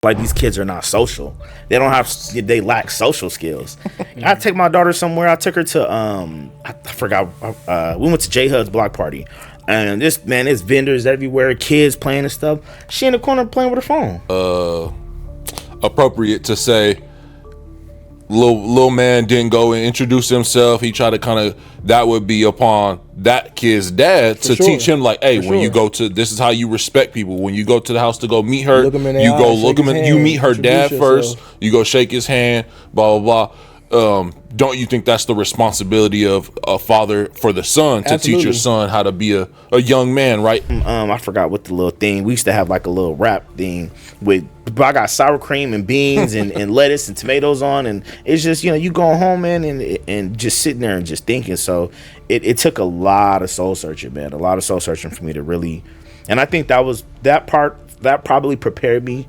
Like, these kids are not social. They lack social skills. I take my daughter somewhere. I took her to I forgot. We went to J Hud's block party, and there's vendors everywhere, kids playing and stuff. She in the corner playing with her phone. Appropriate to say, little man didn't go and introduce himself. He tried to that would be upon that kid's dad to teach him, like, hey, when you go to, this is how you respect people. When you go to the house to go meet her, you go look him in, you meet her dad first, you go shake his hand, blah, blah, blah. Don't you think that's the responsibility of a father for the son to teach your son how to be a young man, right? I forgot what the little thing. We used to have like a little wrap thing with, I got sour cream and beans and lettuce and tomatoes on, and it's just, you going home, man, and just sitting there and just thinking. So it took a lot of soul searching, man, a lot of soul searching for me to really, and I think that probably prepared me,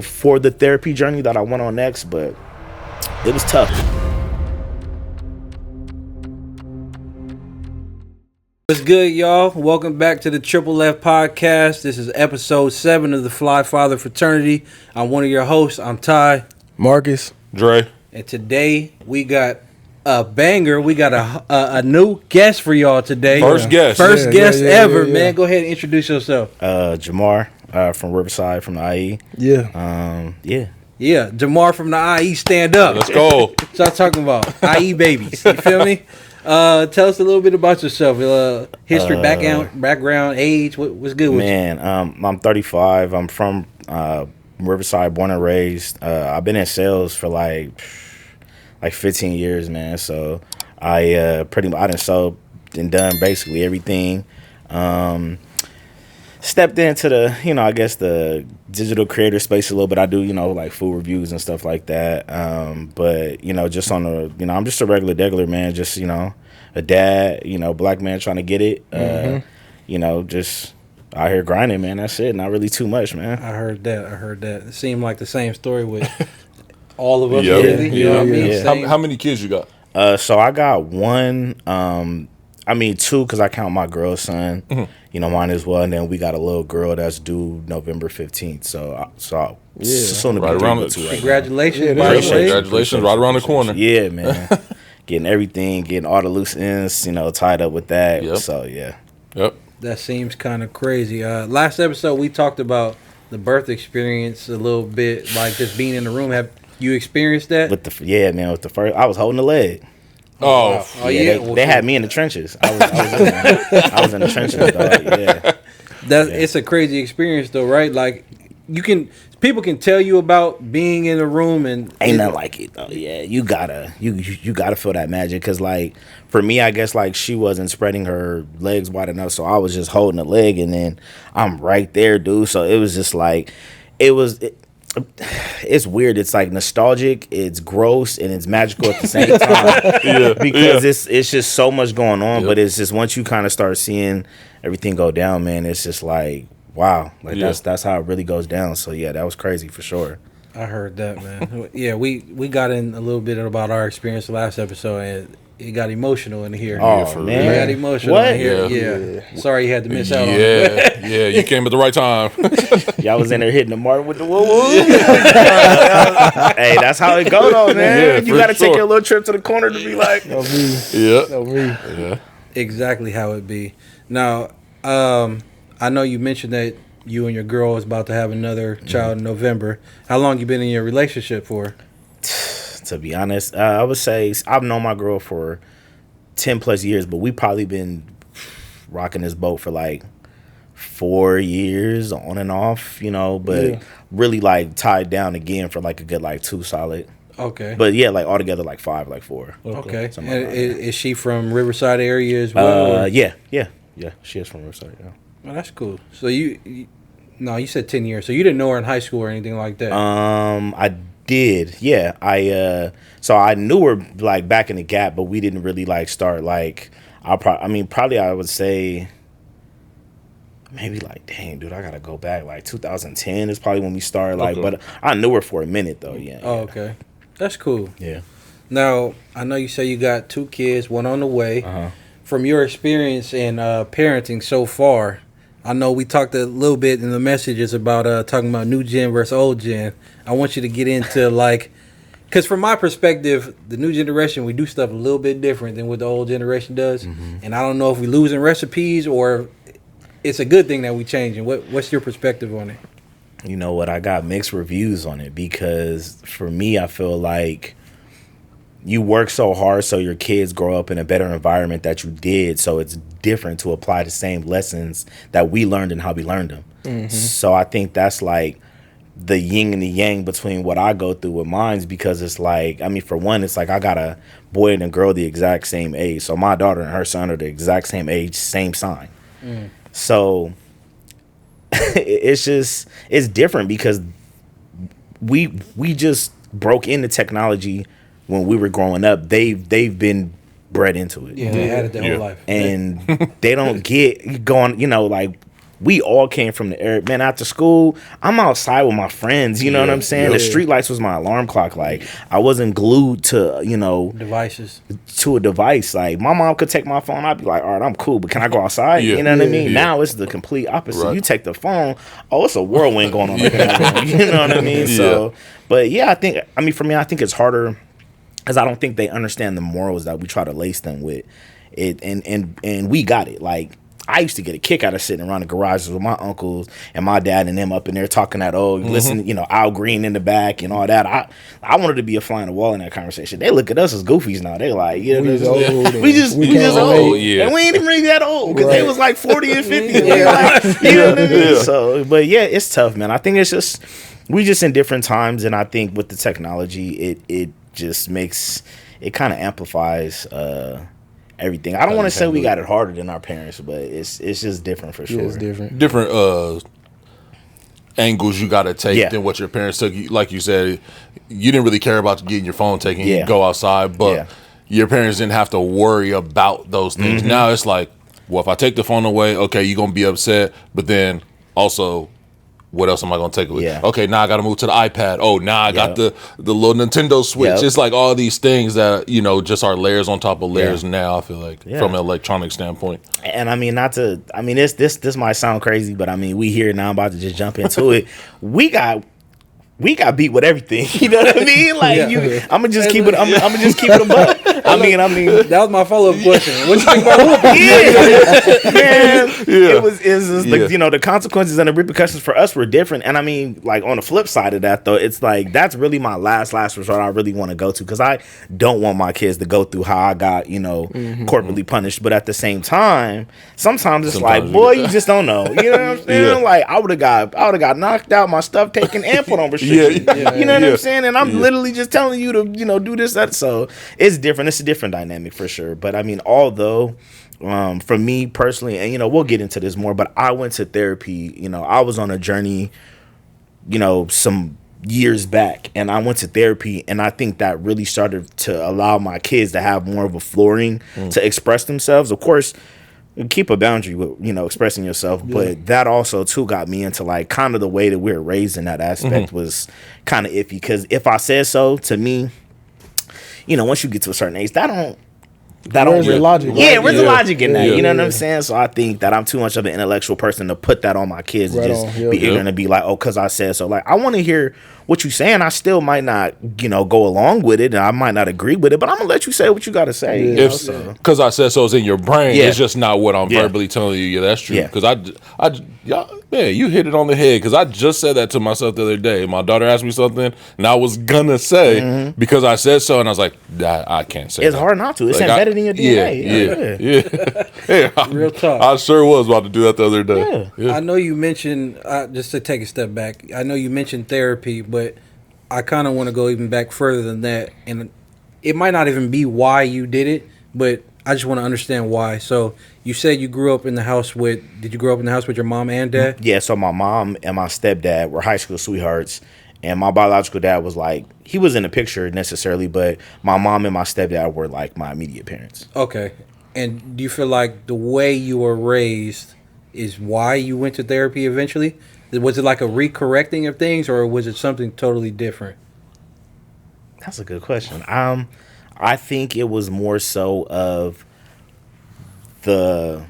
for the therapy journey that I went on next, but it was tough. What's good, y'all? Welcome back to the Triple F Podcast. This is episode 7 of the Father Fraternity. I'm one of your hosts. I'm Ty. Marcus. Dre. And today we got a banger. We got a new guest for y'all today. First guest. First guest ever, man. Go ahead and introduce yourself. Jamar from Riverside, from the IE. Yeah. Yeah, Jamaar from the IE, stand up. Let's go. Start talking about IE babies. You feel me? Tell us a little bit about yourself. History, background, age. What's good with you? Man, I'm 35. I'm from Riverside, born and raised. I've been in sales for like 15 years, man. So I done sold and done basically everything. Stepped into the, I guess the digital creator space a little bit. I do, like food reviews and stuff like that. But, just on the, I'm just a regular man, just, a dad, black man trying to get it. Just out here grinding, man. That's it. Not really too much, man. I heard that. It seemed like the same story with all of us. Yep. Really. You know what I mean? Yeah. How many kids you got? So I got one, two, because I count my girl's son. Mm-hmm. Mine as well, and then we got a little girl that's due November 15th. So soon to be right around two. Congratulations! Congratulations! Right around the corner. Yeah, man. getting all the loose ends, tied up with that. Yep. So yeah. Yep. That seems kind of crazy. Last episode we talked about the birth experience a little bit, like just being in the room. Have you experienced that? With the first, I was holding the leg. Oh, yeah. They had me in the trenches. I was in the trenches, dog. Yeah. It's a crazy experience, though, right? Like, people can tell you about being in a room and ain't nothing like it, though. Yeah, you gotta feel that magic. Cause like for me, I guess like she wasn't spreading her legs wide enough, so I was just holding the leg, and then I'm right there, dude. So it was just like it's weird. It's like nostalgic, it's gross, and it's magical at the same time. Because it's just so much going on. Yep. But it's just once you kind of start seeing everything go down, man, it's just like wow, like that's how it really goes down. So yeah, that was crazy for sure. I heard that, man. Yeah, we got in a little bit about our experience last episode, and it got emotional in here. Oh, man. It got emotional in here. Yeah. Sorry you had to miss out on it. Yeah, you came at the right time. Y'all was in there hitting the mark with the woo-woo. Hey, that's how it go, though, man. Yeah, you got to take your little trip to the corner to be like. Yeah. Exactly how it be. Now, I know you mentioned that you and your girl is about to have another child in November. How long you been in your relationship for? To be honest, I would say I've known my girl for 10 plus years, but we probably been rocking this boat for like 4 years on and off, but really like tied down again for like a good like 2 solid. Okay. But yeah, like altogether like 5, like 4. Okay. And is she from Riverside area as well? Yeah. She is from Riverside. Yeah. Well, that's cool. So you said 10 years. So you didn't know her in high school or anything like that? I did, yeah. So I knew her like back in the Gap, but we didn't really like start like. Probably I would say maybe like, dang, dude, I gotta go back like 2010 is probably when we started. Like, okay. But I knew her for a minute though. Yeah. Oh, okay, that's cool. Yeah. Now I know you say you got 2 kids, one on the way. From your experience in parenting so far, I know we talked a little bit in the messages about talking about new gen versus old gen. I want you to get into like, because from my perspective, the new generation, we do stuff a little bit different than what the old generation does. And I don't know if we losing recipes or it's a good thing that we changing. What's your perspective on it? You know what? I got mixed reviews on it because for me, I feel like you work so hard so your kids grow up in a better environment that you did. So it's different to apply the same lessons that we learned and how we learned them. So I think that's like the yin and the yang between what I go through with mines, because it's like, I mean, for one, it's like I got a boy and a girl the exact same age. So my daughter and her son are the exact same age, same sign. So it's different because we just broke into technology when we were growing up. They've been bred into it. Yeah, they had it their whole life. And they don't get going, like we all came from the era. Man, after school, I'm outside with my friends, you know what I'm saying? The street lights was my alarm clock. Like I wasn't glued to, devices. To a device. Like my mom could take my phone, I'd be like, all right, I'm cool, but can I go outside? You know what I mean? Now it's the complete opposite. Right. You take the phone, it's a whirlwind going on. You know what I mean? So, but for me, I think it's harder because I don't think they understand the morals that we try to lace them with it. And we got it. Like, I used to get a kick out of sitting around the garages with my uncles and my dad and them up in there talking that, listen, Al Green in the back and all that. I wanted to be a fly on the wall in that conversation. They look at us as goofies now. They like, we just old. Yeah. And we ain't even really that old because they was like 40 and 50. You know what I mean? So, but yeah, it's tough, man. I think it's just, we just in different times. And I think with the technology, it just makes, it kind of amplifies, everything. I don't want to say we got it harder than our parents, but it's just different for sure. It's different. Different angles you got to take than what your parents took. Like you said, you didn't really care about getting your phone taken. You go outside, but your parents didn't have to worry about those things. Now it's like, well, if I take the phone away, okay, you're going to be upset, but then also, what else am I going to take with? Okay, now I got to move to the iPad. Oh, now I got the little Nintendo Switch. It's like all these things that, just are layers on top of layers now, I feel like, from an electronic standpoint. And I mean, this might sound crazy, but I mean, we here now, I'm about to just jump into it. We got beat with everything. You know what I mean? Like I'm gonna just keep it. I'm gonna just keep it a buck. I mean, that was my follow-up question. What you think about whooping? Man, it was the consequences and the repercussions for us were different. And I mean, like on the flip side of that, though, it's like that's really my last resort I really want to go to, because I don't want my kids to go through how I got corporately punished. But at the same time, sometimes it's like, boy, you just don't know. You know what I'm saying? Like I would have got knocked out, my stuff taken, and put on restriction. You know what I'm saying? And I'm literally just telling you to do this, that. So it's different. It's a different dynamic for sure. But I mean, although for me personally, and we'll get into this more, but I went to therapy. I was on a journey some years back, and I went to therapy, and I think that really started to allow my kids to have more of a flooring to express themselves. Of course, keep a boundary with expressing yourself, but that also too got me into like kind of the way that we were raised in that aspect was kind of iffy, because if I said so, to me, once you get to a certain age, where's the logic? Where's the logic in that? You know what I'm saying? So I think that I'm too much of an intellectual person to put that on my kids and just be ignorant and be like, oh, because I said so. Like, I want to hear what you're saying. I still might not, go along with it, and I might not agree with it, but I'm gonna let you say what you got to say. Because I said so is in your brain. It's just not what I'm verbally telling you. Yeah, that's true. Because you hit it on the head. Because I just said that to myself the other day. My daughter asked me something, and I was gonna say because I said so, and I was like, I can't say. It's hard not to. It's like, embedded in your DNA. Real talk. I sure was about to do that the other day. I know you mentioned, just to take a step back, I know you mentioned therapy, but I kind of want to go even back further than that. And it might not even be why you did it, but I just want to understand why. So you said you grew up in the house did you grow up in the house with your mom and dad? Yeah, so my mom and my stepdad were high school sweethearts. And my biological dad was like, he was in the picture necessarily, but my mom and my stepdad were like my immediate parents. Okay. And do you feel like the way you were raised is why you went to therapy eventually? Was it like a recorrecting of things, or was it something totally different? That's a good question. I think it was more so of the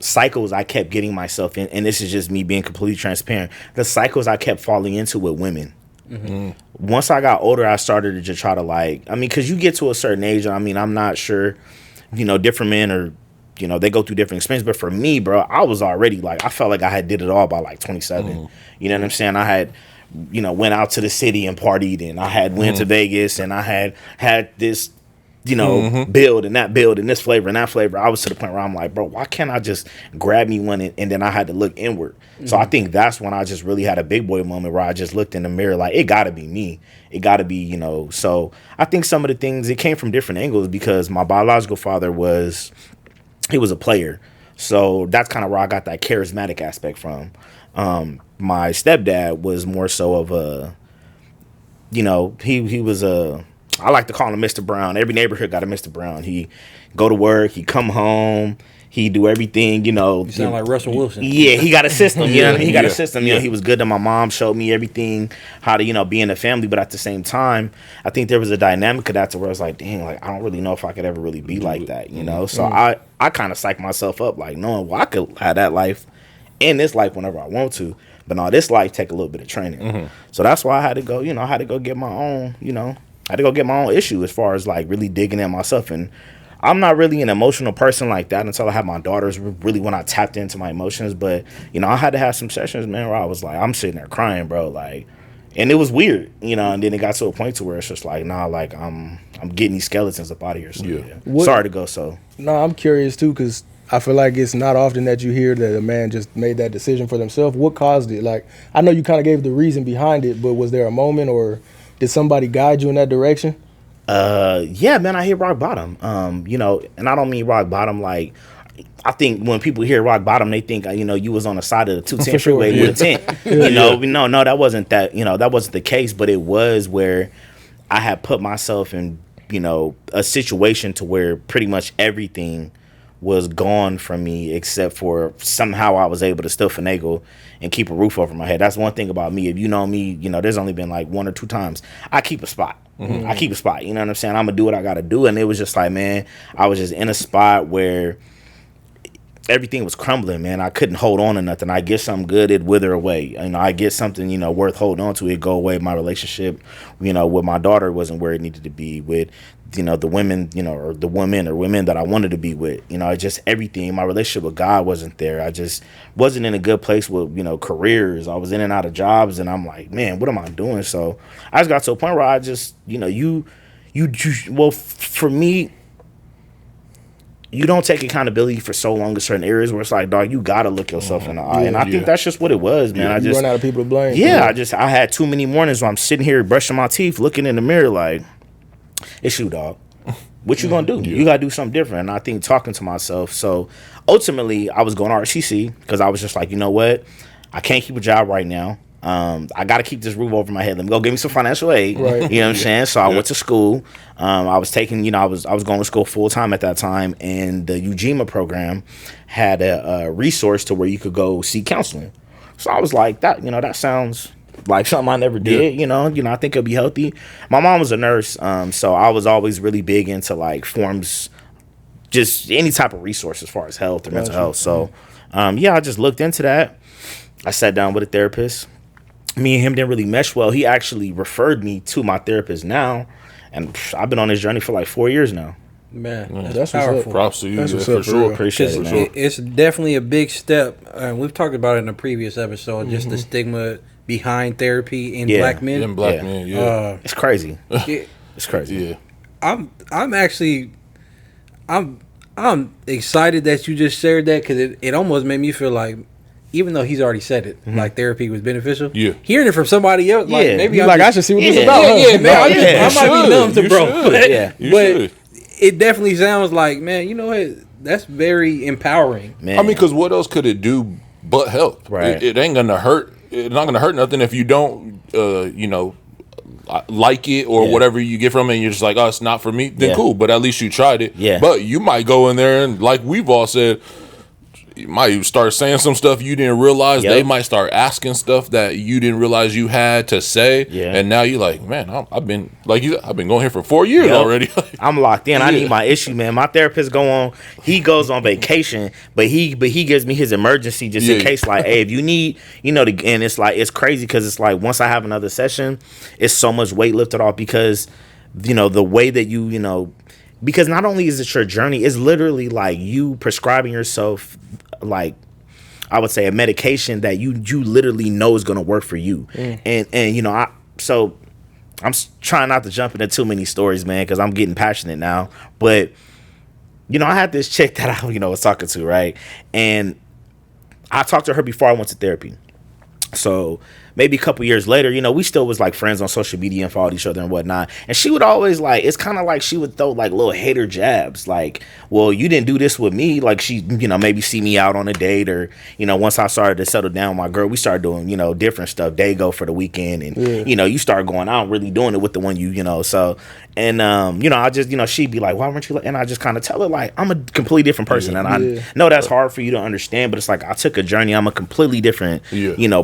cycles I kept getting myself in, and this is just me being completely transparent, the cycles I kept falling into with women. Once I got older, I started to just try to because you get to a certain age, I'm not sure, different men are, they go through different experiences, but for me, bro, I was already I felt like I had did it all by 27. You know what I'm saying? I had, went out to the city and partied, and I had went to Vegas, and I had this, build and that build and this flavor and that flavor. I was to the point where I'm like, bro, why can't I just grab me one and then I had to look inward. So I think that's when I just really had a big boy moment where I just looked in the mirror it gotta be me. It gotta be, so I think some of the things, it came from different angles because my biological father he was a player. So that's kind of where I got that charismatic aspect from. My stepdad was more so of a, he was I like to call him Mr. Brown. Every neighborhood got a Mr. Brown. He go to work, he come home, he do everything, You sound like Russell Wilson. Yeah, he got a system, you know what I mean? He got a system, he was good to my mom, showed me everything, how to, be in the family, but at the same time, I think there was a dynamic of that to where I was like, dang, I don't really know if I could ever really be like that, So I kind of psyched myself up, knowing, well, I could have that life in this life whenever I want to, but no, this life take a little bit of training. So that's why I had to go, I had to go get my own, I had to go get my own issue as far as really digging at myself. And I'm not really an emotional person like that until I had my daughters, really when I tapped into my emotions. But, I had to have some sessions, man, where I was I'm sitting there crying, bro. And it was weird, and then it got to a point to where it's just I'm getting these skeletons up out of here. So, yeah. Sorry to go so. No, I'm curious too, because I feel like it's not often that you hear that a man just made that decision for themselves. What caused it? I know you kind of gave the reason behind it, but was there a moment or did somebody guide you in that direction? Yeah, man, I hit rock bottom. And I don't mean rock bottom I think when people hear rock bottom, they think you was on the side of the 210 freeway with a tent. No, that wasn't that. That wasn't the case. But it was where I had put myself in a situation to where pretty much everything was gone from me except for somehow I was able to still finagle and keep a roof over my head. That's one thing about me. If you know me, there's only been one or two times I keep a spot. I keep a spot. You know what I'm saying? I'm gonna do what I gotta do. And it was just man, I was just in a spot where everything was crumbling, man. I couldn't hold on to nothing. I get something good, it'd wither away. I get something, worth holding on to, it'd go away. My relationship, with my daughter wasn't where it needed to be. With, the women, or the women or women that I wanted to be with. Just everything. My relationship with God wasn't there. I just wasn't in a good place with, careers. I was in and out of jobs, and I'm like, man, what am I doing? So I just got to a point where I just, well, for me, you don't take accountability for so long in certain areas where it's dog, you gotta look yourself in the eye. And I think that's just what it was, man. I just run out of people to blame. Yeah, I had too many mornings where I'm sitting here brushing my teeth, looking in the mirror it's you, dog. What you gonna do? You gotta do something different. And I think talking to myself. So ultimately, I was going to RCC because I was just you know what? I can't keep a job right now. I got to keep this roof over my head. Let me go give me some financial aid. Right. You know what I'm saying? So I went to school. I was taking, I was going to school full time at that time, and the UGMA program had a resource to where you could go seek counseling. So I was like, that sounds like something I never did. I think it'll be healthy. My mom was a nurse, so I was always really big into forms, just any type of resource as far as health or mental health. So I just looked into that. I sat down with a therapist. Me and him didn't really mesh well. He actually referred me to my therapist now, and I've been on this journey for 4 years now. Man, that's powerful. Props to you, that's for sure. Appreciate it, man. It's definitely a big step. We've talked about it in a previous episode, just the stigma behind therapy in black men. In black men, it's crazy. It's crazy. Yeah. I'm excited that you just shared that because it almost made me feel like, even though he's already said it, therapy was beneficial. Yeah. Hearing it from somebody else, maybe I should see what this is about. I might be numb to bro. But should. It definitely sounds like, man, you know what? That's very empowering. Man. I mean, because what else could it do but help? Right. It ain't gonna hurt. It's not gonna hurt nothing if you don't, like it or whatever you get from it. And you're just like, oh, it's not for me. Then cool. But at least you tried it. Yeah. But you might go in there and, like we've all said, you might start saying some stuff you didn't realize. They might start asking stuff that you didn't realize you had to say. Yeah. And now you're like, man, I've been going here for 4 years already. I'm locked in. I need my issue, man. My therapist he goes on vacation, but he gives me his emergency just in case, like, hey, if you need, and it's like, it's crazy because it's like once I have another session, it's so much weight lifted off because, the way that because not only is it your journey, it's literally like you prescribing yourself, like, I would say a medication that you literally know is going to work for you. And I'm trying not to jump into too many stories, man, because I'm getting passionate now. But, I had this chick that I, was talking to, right? And I talked to her before I went to therapy. So maybe a couple years later, we still was like friends on social media and followed each other and whatnot. And she would always it's kind of like she would throw like little hater jabs. Like, well, you didn't do this with me. Like she, maybe see me out on a date or, once I started to settle down with my girl, we started doing, different stuff. Day go for the weekend. And, you start going out and really doing it with the one so. And, I just, she'd be like, why weren't you? And I just kind of tell her like, I'm a completely different person. And I know that's hard for you to understand, but it's like, I took a journey. I'm a completely different,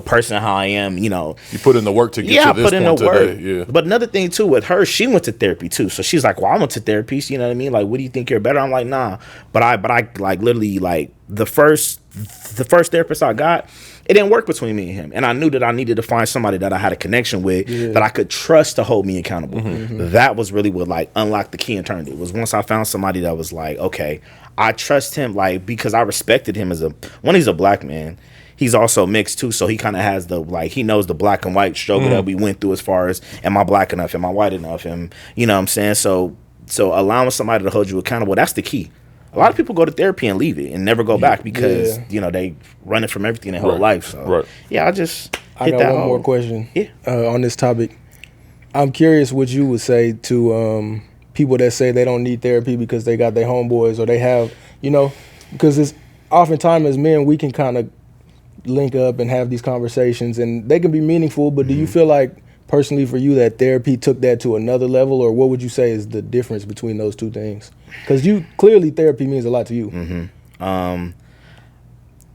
person how I am. You put in the work to get to this point today. Yeah. But another thing too with her, she went to therapy too. So she's like, well, I went to therapy. You know what I mean? Like, what do you think you're better? I'm like, nah. But I like literally like the first therapist I got, it didn't work between me and him. And I knew that I needed to find somebody that I had a connection with that I could trust to hold me accountable. That was really what like unlocked the key and turned it. Was once I found somebody that was like, okay, I trust him, like, because I respected him as he's a black man. He's also mixed too, so he kind of has he knows the black and white struggle that we went through as far as, am I black enough, am I white enough, and you know what I'm saying? So allowing somebody to hold you accountable, that's the key. A lot of people go to therapy and leave it and never go back because they run it from everything their whole life. So I just I got one more question on this topic. I'm curious what you would say to people that say they don't need therapy because they got their homeboys or they have, because it's oftentimes as men we can kind of link up and have these conversations and they can be meaningful, but do you feel like personally for you that therapy took that to another level, or what would you say is the difference between those two things? Because clearly therapy means a lot to you.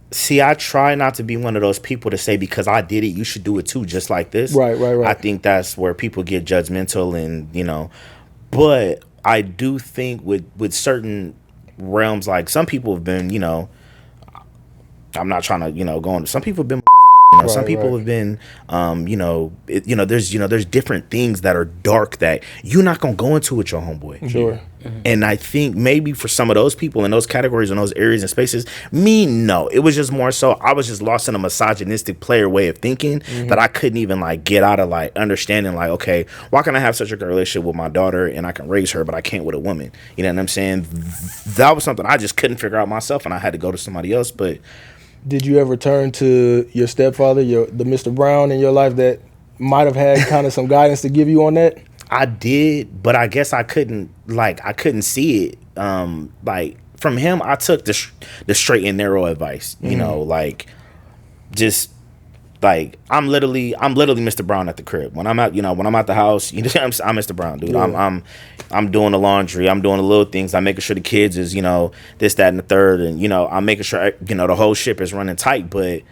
See, I try not to be one of those people to say because I did it, you should do it too, just like this. Right. I think that's where people get judgmental and, but I do think with certain realms, like some people have been, I'm not trying to, go on. Some people have been, some people have been, there's different things that are dark that you're not going to go into with your homeboy. Sure. And I think maybe for some of those people in those categories, in those areas and spaces, no. It was just more so I was just lost in a misogynistic player way of thinking that I couldn't even get out of understanding okay, why can I have such a good relationship with my daughter and I can raise her, but I can't with a woman? You know what I'm saying? That was something I just couldn't figure out myself and I had to go to somebody else. But did you ever turn to your stepfather, the Mr. Brown in your life that might have had kind of some guidance to give you on that? I did, but I guess I couldn't see it. From him, I took the straight and narrow advice. I'm literally Mr. Brown at the crib. When I'm at the house, I'm Mr. Brown, dude. Yeah. I'm doing the laundry. I'm doing the little things. I'm making sure the kids is, this, that, and the third. And, I'm making sure, the whole ship is running tight. But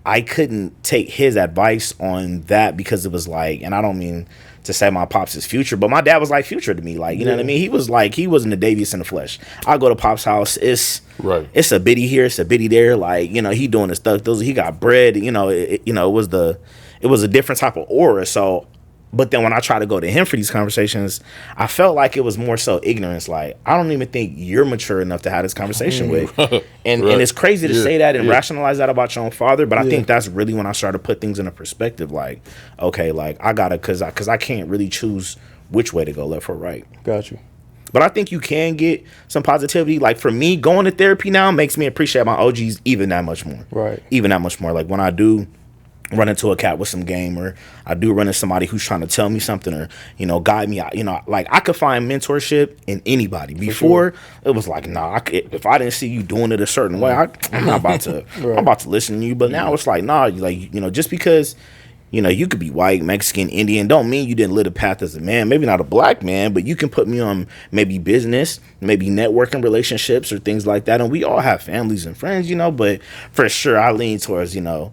I couldn't take his advice on that because it was and I don't mean to say my pops' future, but my dad was like future to me. You know what I mean? He was he wasn't the Davies in the flesh. I go to Pop's house. It's a biddy here. It's a biddy there. He doing the stuff. He got bread. It was a different type of aura. So, but then when I try to go to him for these conversations, I felt like it was more so ignorance. I don't even think you're mature enough to have this conversation with. And it's crazy to say that and rationalize that about your own father. But I think that's really when I started to put things into perspective. Okay, I gotta, cause I can't really choose which way to go, left or right. Got you. But I think you can get some positivity. For me, going to therapy now makes me appreciate my OGs even that much more. Right. Even that much more. When I do run into a cat with some game, or I do run into somebody who's trying to tell me something or, guide me out, I could find mentorship in anybody. Before, it was nah, if I didn't see you doing it a certain way, I'm not about to, I'm about to listen to you. But now it's nah, just because You know, you could be white, Mexican, Indian. Don't mean you didn't live a path as a man. Maybe not a black man, but you can put me on maybe business, maybe networking relationships or things like that. And we all have families and friends, you know, but for sure I lean towards, you know,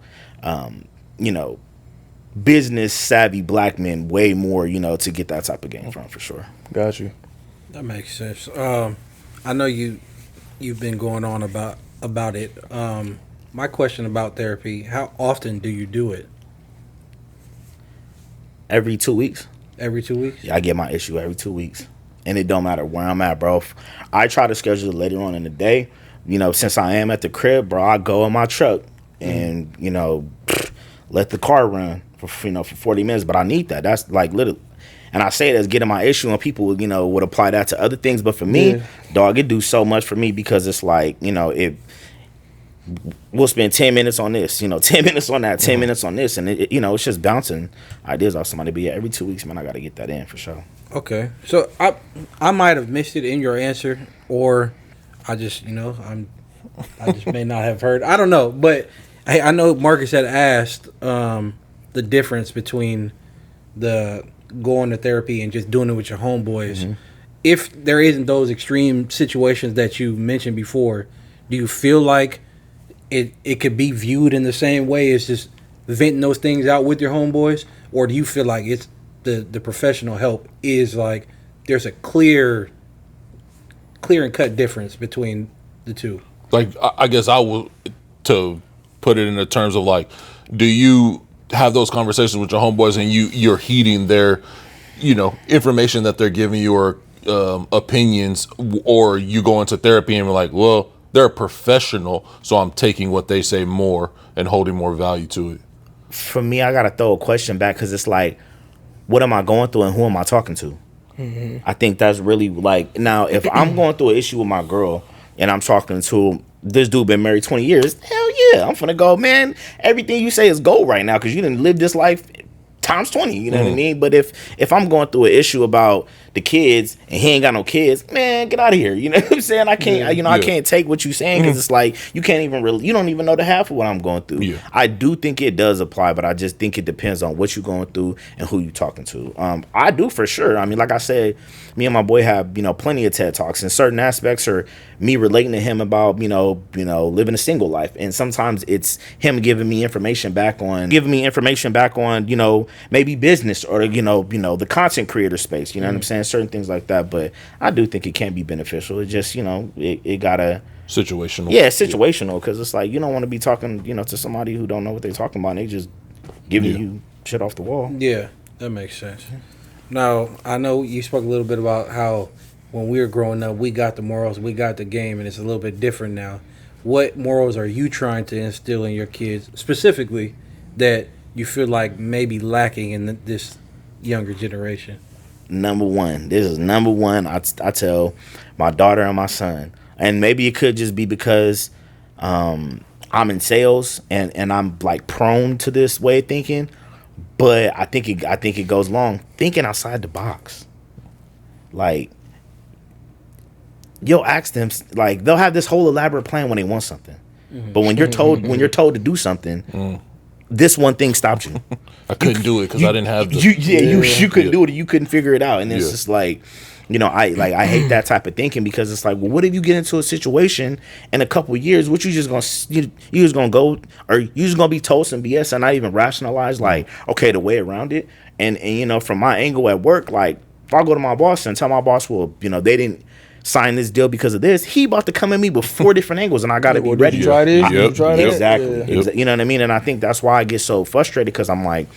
business savvy black men way more, you know, to get that type of game from, for sure. Got you. That makes sense. I know you've been going on about it. My question about therapy: how often do you do it? Every 2 weeks. Every 2 weeks? Yeah, I get my issue every 2 weeks. And it don't matter where I'm at, bro. I try to schedule it later on in the day. You know, since I am at the crib, bro, I go in my truck and, you know, let the car run for 40 minutes. But I need that. That's like literally. And I say it as getting my issue, and people, you know, would apply that to other things. But for me, dog, it do so much for me because it's like, you know, we'll spend 10 minutes on this, you know, 10 minutes on that, 10 minutes on this. And, you know, it's just bouncing ideas off somebody. But yeah, every 2 weeks, man, I got to get that in for sure. Okay. So I might have missed it in your answer, or I just, you know, I just may not have heard. I don't know. But I know Marcus had asked the difference between the going to therapy and just doing it with your homeboys. Mm-hmm. If there isn't those extreme situations that you mentioned before, do you feel like it could be viewed in the same way as just venting those things out with your homeboys? Or do you feel like it's the professional help is like there's a clear and cut difference between the two? Like, I guess I will, to put it in the terms of like, do you have those conversations with your homeboys and you're heeding their, you know, information that they're giving you, or opinions, or you go into therapy and you're like, well, they're a professional, so I'm taking what they say more and holding more value to it? For me, I got to throw a question back because it's like, what am I going through and who am I talking to? Mm-hmm. I think that's really like, now, if I'm going through an issue with my girl and I'm talking to this dude been married 20 years, hell yeah, I'm finna go, man, everything you say is gold right now because you didn't live this life times 20, you know what I mean? But if I'm going through an issue about the kids and he ain't got no kids, man, get out of here. You know what I'm saying? I can't, I can't take what you're saying because it's like you can't even really, you don't even know the half of what I'm going through. Yeah. I do think it does apply, but I just think it depends on what you're going through and who you're talking to. I do for sure. I mean, like I said, me and my boy have, you know, plenty of TED Talks, and certain aspects are me relating to him about, you know, living a single life. And sometimes it's him giving me information back on, you know, maybe business or, you know, the content creator space, you know what I'm saying? Certain things like that. But I do think it can be beneficial. It just, you know, it gotta. Situational. Yeah, situational. Because it's like, you don't want to be talking, you know, to somebody who don't know what they're talking about and they just giving you shit off the wall. Yeah, that makes sense. Now, I know you spoke a little bit about how when we were growing up, we got the morals, we got the game, and it's a little bit different now. What morals are you trying to instill in your kids, specifically, that you feel like may be lacking in this younger generation? Number one. This is number one. I tell my daughter and my son. And maybe it could just be because I'm in sales and I'm like prone to this way of thinking. But I think it goes along thinking outside the box. Like, you'll ask them, like, they'll have this whole elaborate plan when they want something. Mm-hmm. But when you're told to do something, this one thing stopped you. I couldn't do it because I didn't have the... You couldn't do it. You couldn't figure it out. And it's just like, you know, I hate that type of thinking because it's like, well, what if you get into a situation in a couple of years, what you just gonna go, or you just gonna be told some BS and not even rationalize, like, okay, the way around it. And you know, from my angle at work, like, if I go to my boss and tell my boss, well, you know, they didn't sign this deal because of this, he about to come at me with 4 different angles, and I got to be ready. You try this? Try that? Exactly. Yeah. You know what I mean? And I think that's why I get so frustrated because I'm like,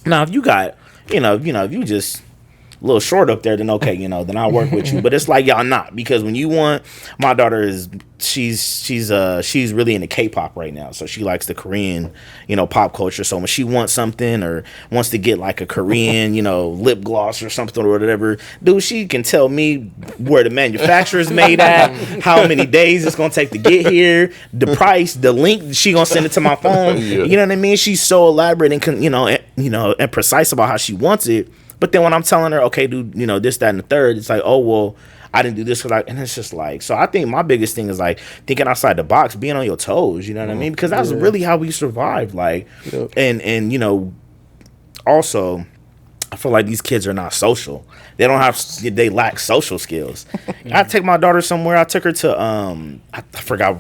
now if you got, you know, if you just a little short up there, then okay, you know, then I'll work with you. But it's like y'all not, because when you want, my daughter is she's really into K-pop right now, so she likes the Korean, you know, pop culture. So when she wants something or wants to get like a Korean, you know, lip gloss or something or whatever, dude, she can tell me where the manufacturer's made at, how many days it's gonna take to get here, the price, the link. She gonna send it to my phone. Yeah. You know what I mean? She's so elaborate and and precise about how she wants it. But then when I'm telling her, okay, dude, you know, this, that, and the third, it's like, oh, well, I didn't do this. And it's just like, so I think my biggest thing is like thinking outside the box, being on your toes, you know what I mean? Because that's really how we survive. Like, and, you know, also, I feel like these kids are not social. They lack social skills. I take my daughter somewhere. I took her to I forgot.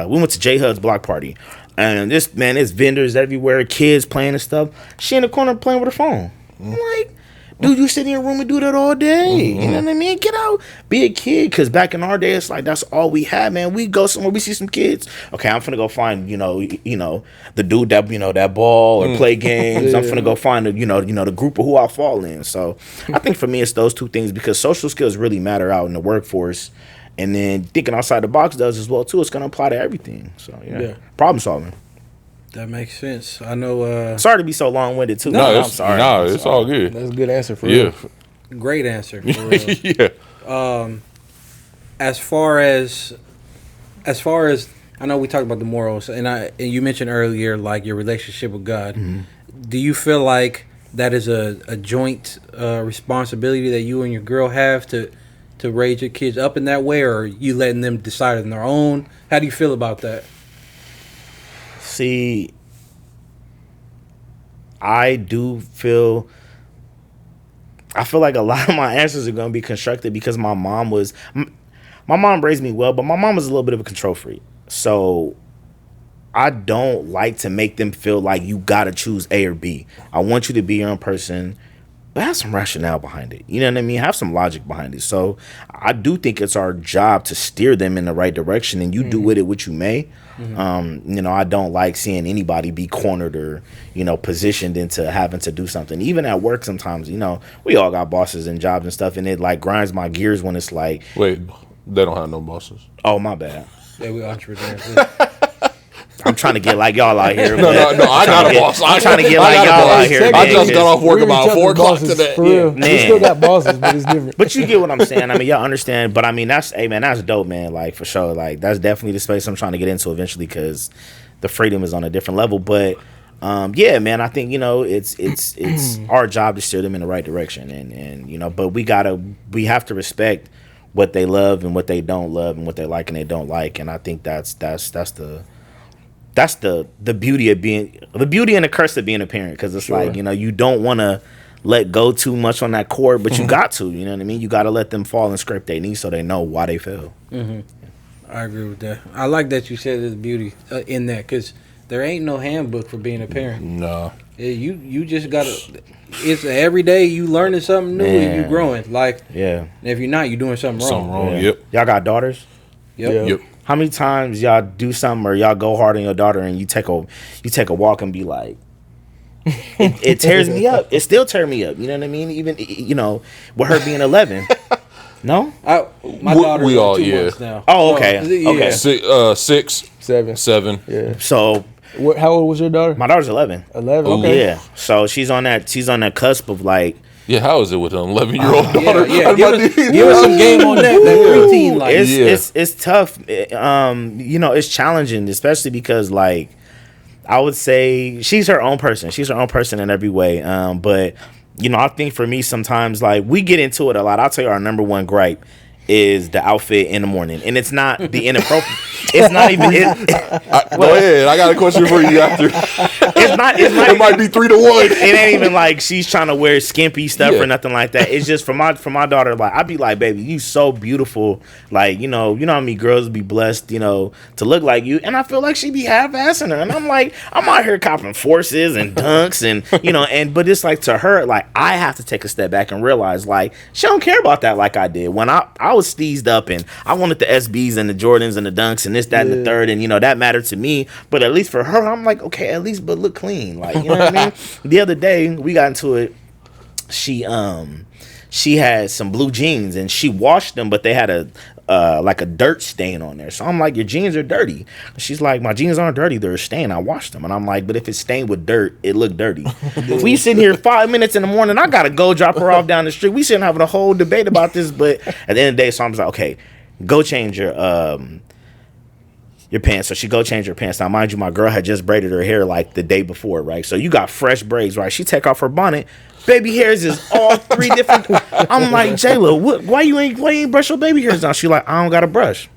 We went to J Hud's block party, and there's vendors everywhere, kids playing and stuff. She in the corner playing with her phone. I'm like, dude, you sit in your room and do that all day. You know what I mean? Get out, be a kid. Because back in our day, it's like that's all we had, man. We go somewhere, we see some kids. Okay, I'm finna go find the dude that that ball or play games. I'm finna go find the group of who I fall in. So I think for me, it's those two things because social skills really matter out in the workforce, and then thinking outside the box does as well too. It's gonna apply to everything. So yeah. Problem solving. That makes sense. I know. Sorry to be so long winded too. No, I'm sorry. No, it's all good. That's a good answer for real. Great answer. For real. Yeah. As far as I know, we talked about the morals, and you mentioned earlier like your relationship with God. Mm-hmm. Do you feel like that is a joint responsibility that you and your girl have to raise your kids up in that way, or are you letting them decide on their own? How do you feel about that? See, I feel like a lot of my answers are going to be constructed because my mom raised me well, but my mom was a little bit of a control freak. So I don't like to make them feel like you got to choose A or B. I want you to be your own person, but have some rationale behind it. You know what I mean? Have some logic behind it. So I do think it's our job to steer them in the right direction, and you do with it what you may. Mm-hmm. I don't like seeing anybody be cornered or, positioned into having to do something. Even at work sometimes, we all got bosses and jobs and stuff, and it like grinds my gears when it's like... Wait, they don't have no bosses. Oh, my bad. Yeah, we entrepreneurs. I'm trying to get like y'all out here. No, I got a boss. I'm trying to get like y'all out here. I just got off work about 4 o'clock today. For real. We still got bosses, but it's different. But you get what I'm saying. I mean, y'all understand. But I mean, that's dope, man. Like for sure. Like that's definitely the space I'm trying to get into eventually because the freedom is on a different level. But yeah, man, I think it's our job to steer them in the right direction, and but we have to respect what they love and what they don't love and what they like and they don't like, and I think that's the beauty of the beauty and the curse of being a parent, because it's like you don't want to let go too much on that cord, but you got to, you know what I mean? You got to let them fall and scrape their knees so they know why they fell. Mm-hmm. I agree with that. I like that you said there's beauty in that, because there ain't no handbook for being a parent. No. You just got to, it's every day you learning something new and you growing. Like, and if you're not, you're doing something wrong. Yep. Y'all got daughters? Yep. How many times y'all do something or y'all go hard on your daughter and you take a walk and be like, it tears me up. It still tears me up. You know what I mean? Even with her being 11. No, my daughter's we all 2 months now. Oh, okay. Okay. 6, 7. Yeah. So, how old was your daughter? My daughter's 11. 11. Okay. Yeah. So she's on that cusp of like. Yeah, how is it with an 11-year-old daughter? Yeah. Give us some game on that preteen life. It's tough. It's challenging, especially because like I would say she's her own person. She's her own person in every way. But I think for me sometimes like we get into it a lot. I'll tell you our number one gripe is the outfit in the morning, and it's not the inappropriate. It's not even. Go ahead. I got a question for you after. It's not. It might be 3 to 1. It ain't even like she's trying to wear skimpy stuff or nothing like that. It's just for my daughter. Like I'd be like, baby, you so beautiful. Like you know how many girls be blessed, to look like you. And I feel like she be half-assing her, and I'm like, I'm out here copping forces and dunks, and but it's like to her, like I have to take a step back and realize like she don't care about that like I did when I was steezed up and I wanted the SBs and the Jordans and the dunks and this, that, and the third, and that mattered to me. But at least for her, I'm like, okay, at least but look clean. Like, you know what I mean? The other day we got into it. She had some blue jeans and she washed them, but they had a dirt stain on there. So I'm like, your jeans are dirty. She's like, my jeans aren't dirty, they're a stain. I washed them. And I'm like, but if it's stained with dirt, it looked dirty. If we sitting here 5 minutes in the morning, I gotta go drop her off down the street. We sitting having a whole debate about this, but at the end of the day, so I'm just like, okay, go change your pants. So she go change her pants. Now, mind you, my girl had just braided her hair like the day before, right? So you got fresh braids, right? She take off her bonnet. Baby hairs is all 3 different. I'm like, Jayla, why you ain't brush your baby hairs down? She like, I don't got a brush.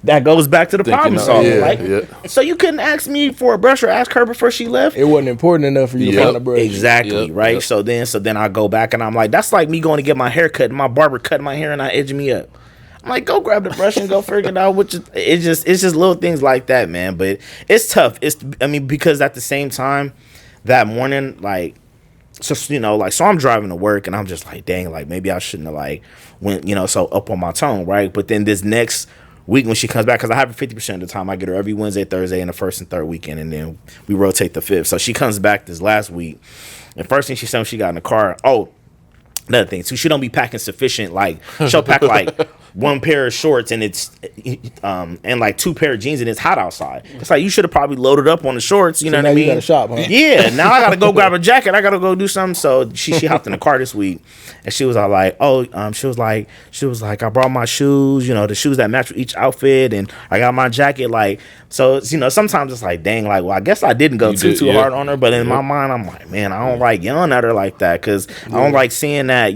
that goes back to the problem solving. Yeah. So you couldn't ask me for a brush or ask her before she left. It wasn't important enough for you to find a brush. Exactly, right? Yep. So then I go back and I'm like, that's like me going to get my hair cut and my barber cutting my hair and not edging me up. I'm like, go grab the brush and go figure it out. It's just little things like that, man. But it's tough. Because at the same time, that morning, like, so so I'm driving to work and I'm just like, dang, like maybe I shouldn't have like went, so up on my tone, right? But then this next week when she comes back, because I have her 50% of the time, I get her every Wednesday, Thursday, and the first and third weekend, and then we rotate the fifth. So she comes back this last week, and first thing she said when she got in the car, another thing, so she don't be packing sufficient, like she'll pack like one pair of shorts and it's and like 2 pair of jeans and it's hot outside. It's like you should have probably loaded up on the shorts, you know what I mean? You got to shop, huh? Yeah, now I gotta go grab a jacket. I gotta go do something. So she hopped in the car this week and she was all like, she was like, I brought my shoes, the shoes that match with each outfit, and I got my jacket. Like, so sometimes it's like, dang, like, well, I guess I didn't go too hard on her, but in my mind, I'm like, man, I don't like yelling at her like that, because I don't like seeing that,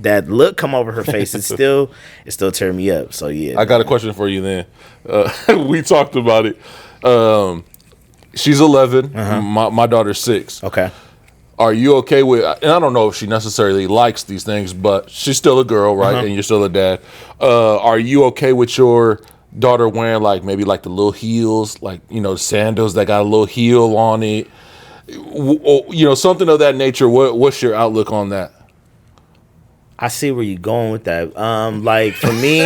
that look come over her face. It's still tearing me up. So yeah. I got a question for you then. We talked about it. She's 11. My daughter's 6. Okay. Are you okay with, and I don't know if she necessarily likes these things, but she's still a girl, right? And you're still a dad. Are you okay with your daughter wearing like maybe like the little heels, like, sandals that got a little heel on it? Something of that nature. What's your outlook on that? I see where you're going with that. Like for me,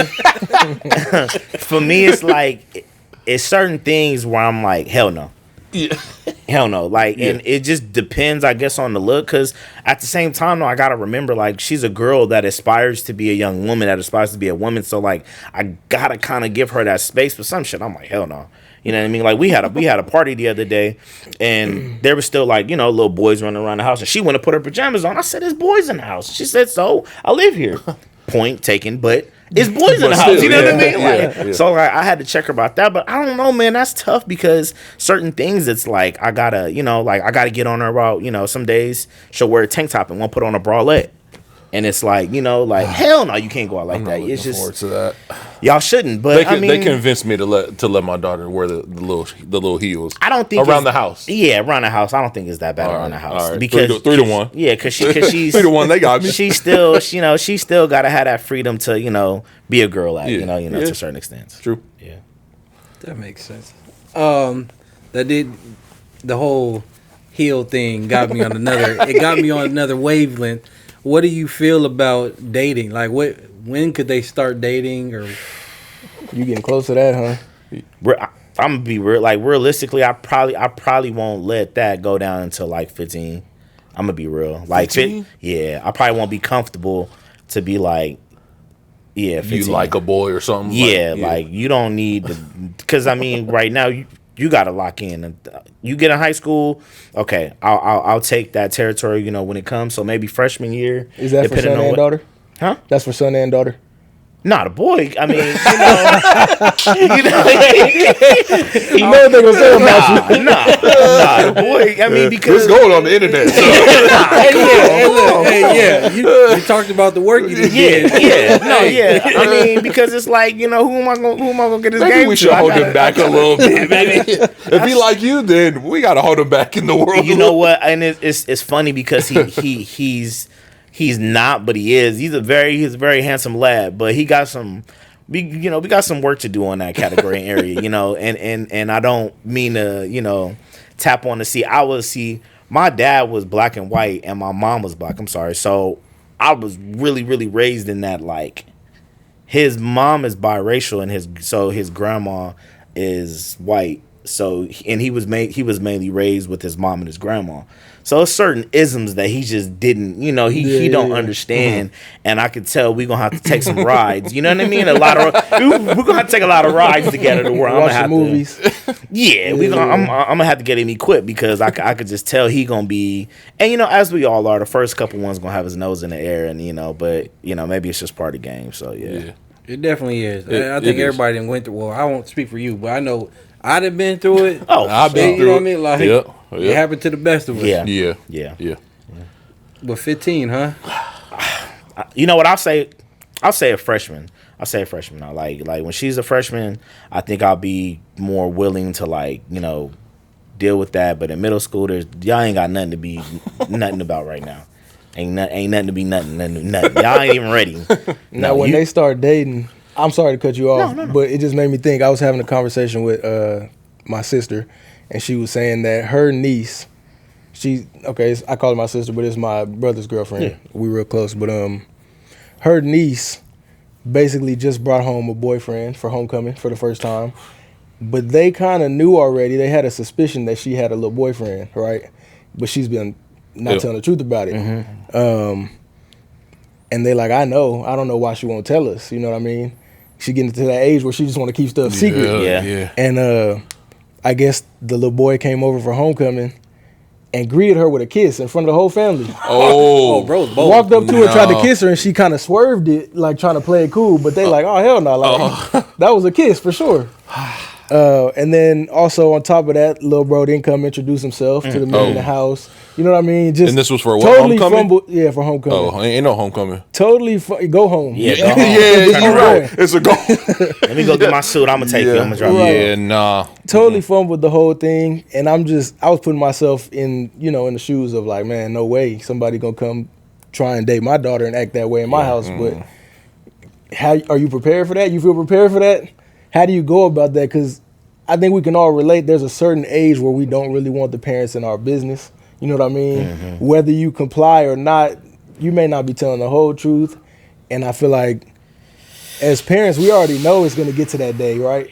it's like it's certain things where I'm like, hell no. Yeah. Hell no. Like, and it just depends, I guess, on the look. Because at the same time, though, I gotta remember, like, she's a girl that aspires to be a young woman, that aspires to be a woman. So like, I gotta kind of give her that space. But some shit, I'm like, hell no. You know what I mean? Like we had a party the other day, and there was still like, little boys running around the house, and she went to put her pajamas on. I said, "There's boys in the house." She said, "So I live here." Point taken, but it's boys in the house. You know what I mean? So like, I had to check her about that, but I don't know, man. That's tough because certain things, it's like I gotta, I gotta get on her about. Some days she'll wear a tank top and won't put on a bralette. And it's like, hell no, you can't go out like that. It's just forward to that. Y'all shouldn't, but they convinced me to let my daughter wear the little heels. I don't think around the house. Yeah, around the house. I don't think it's that bad around the house. Right. Because 3-1. Yeah, because she's 3-1. They got me. She's still, she still got to have that freedom to, be a girl at, to a certain extent. True. Yeah, that makes sense. The whole heel thing got me on another wavelength. What do you feel about dating? Like, when could they start dating? Or you getting close to that, huh? I'm gonna be real. Like, realistically, I probably won't let that go down until like 15. I'm gonna be real. Like, 15? I probably won't be comfortable to be like, 15. You like a boy or something? Yeah, like you don't need to, because right now you got to lock in. You get in high school, okay, I'll take that territory, when it comes. So maybe freshman year. Is that for son and daughter? Huh? That's for son and daughter? Not a boy. I mean, you know what they gonna say about you? Nah, boy. I mean, because it's going on the internet. So. You talked about the work you did. I mean, because it's like, who am I gonna get this maybe game to? We should hold him back a little bit, maybe. If he like you, then we gotta hold him back in the world. You know what? And it's funny because he's not, but he is. He's a very handsome lad, but he got some. We got some work to do on that category and area, and I don't mean to, tap on to see. My dad was black and white, and my mom was black. I'm sorry, so I was really, really raised in that. Like, his mom is biracial, and his grandma is white. So, and he was mainly raised with his mom and his grandma. So it's certain isms that he just didn't, he don't understand. And I could tell we're gonna have to take some rides. You know what I mean? We're gonna have to take a lot of rides together to where I'm gonna have movies. I'm gonna have to get him equipped, because I could just tell he gonna be, and as we all are, the first couple ones gonna have his nose in the air, and but maybe it's just part of the game. So yeah. It definitely is. I think everybody went through. Well, I won't speak for you, but I know I'd have been through it. Oh, I've been through it. You know what I mean? Like, it happened to the best of us. Yeah. But 15, huh? You know what I'll say? I'll say a freshman. Now. Like when she's a freshman, I think I'll be more willing to like, deal with that. But in middle school, y'all ain't got nothing to be nothing about right now. Ain't nothing to be nothing. Y'all ain't even ready. Now when they start dating, I'm sorry to cut you off, but it just made me think. I was having a conversation with my sister, and she was saying that her niece, I call her my sister, but it's my brother's girlfriend. Yeah. We real close, but her niece basically just brought home a boyfriend for homecoming for the first time, but they kind of knew already. They had a suspicion that she had a little boyfriend, right? But she's been not telling the truth about it. Mm-hmm. And they like, I don't know why she won't tell us. You know what I mean? She getting to that age where she just want to keep stuff secret. Yeah. And I guess the little boy came over for homecoming and greeted her with a kiss in front of the whole family. Oh, bro, walked up to her, tried to kiss her, and she kind of swerved it, like trying to play it cool. But they like, oh hell no, that was a kiss for sure. And then also on top of that, little bro didn't come introduce himself to the men in the house. You know what I mean? Just and this was for what? Totally Homecoming? Yeah, for homecoming. Oh, ain't no homecoming. Totally go home. Yeah, go home. Yeah, you're right. It's a go. Let me go get my suit. I'm gonna take you. I'm gonna drop you. Yeah, nah. Totally fumbled the whole thing, and I was putting myself in, in the shoes of like, man, no way somebody gonna come try and date my daughter and act that way in my house. But how are you prepared for that? You feel prepared for that? How do you go about that? Because I think we can all relate. There's a certain age where we don't really want the parents in our business. You know what I mean? Mm-hmm. Whether you comply or not, you may not be telling the whole truth. And I feel like as parents, we already know it's going to get to that day, right?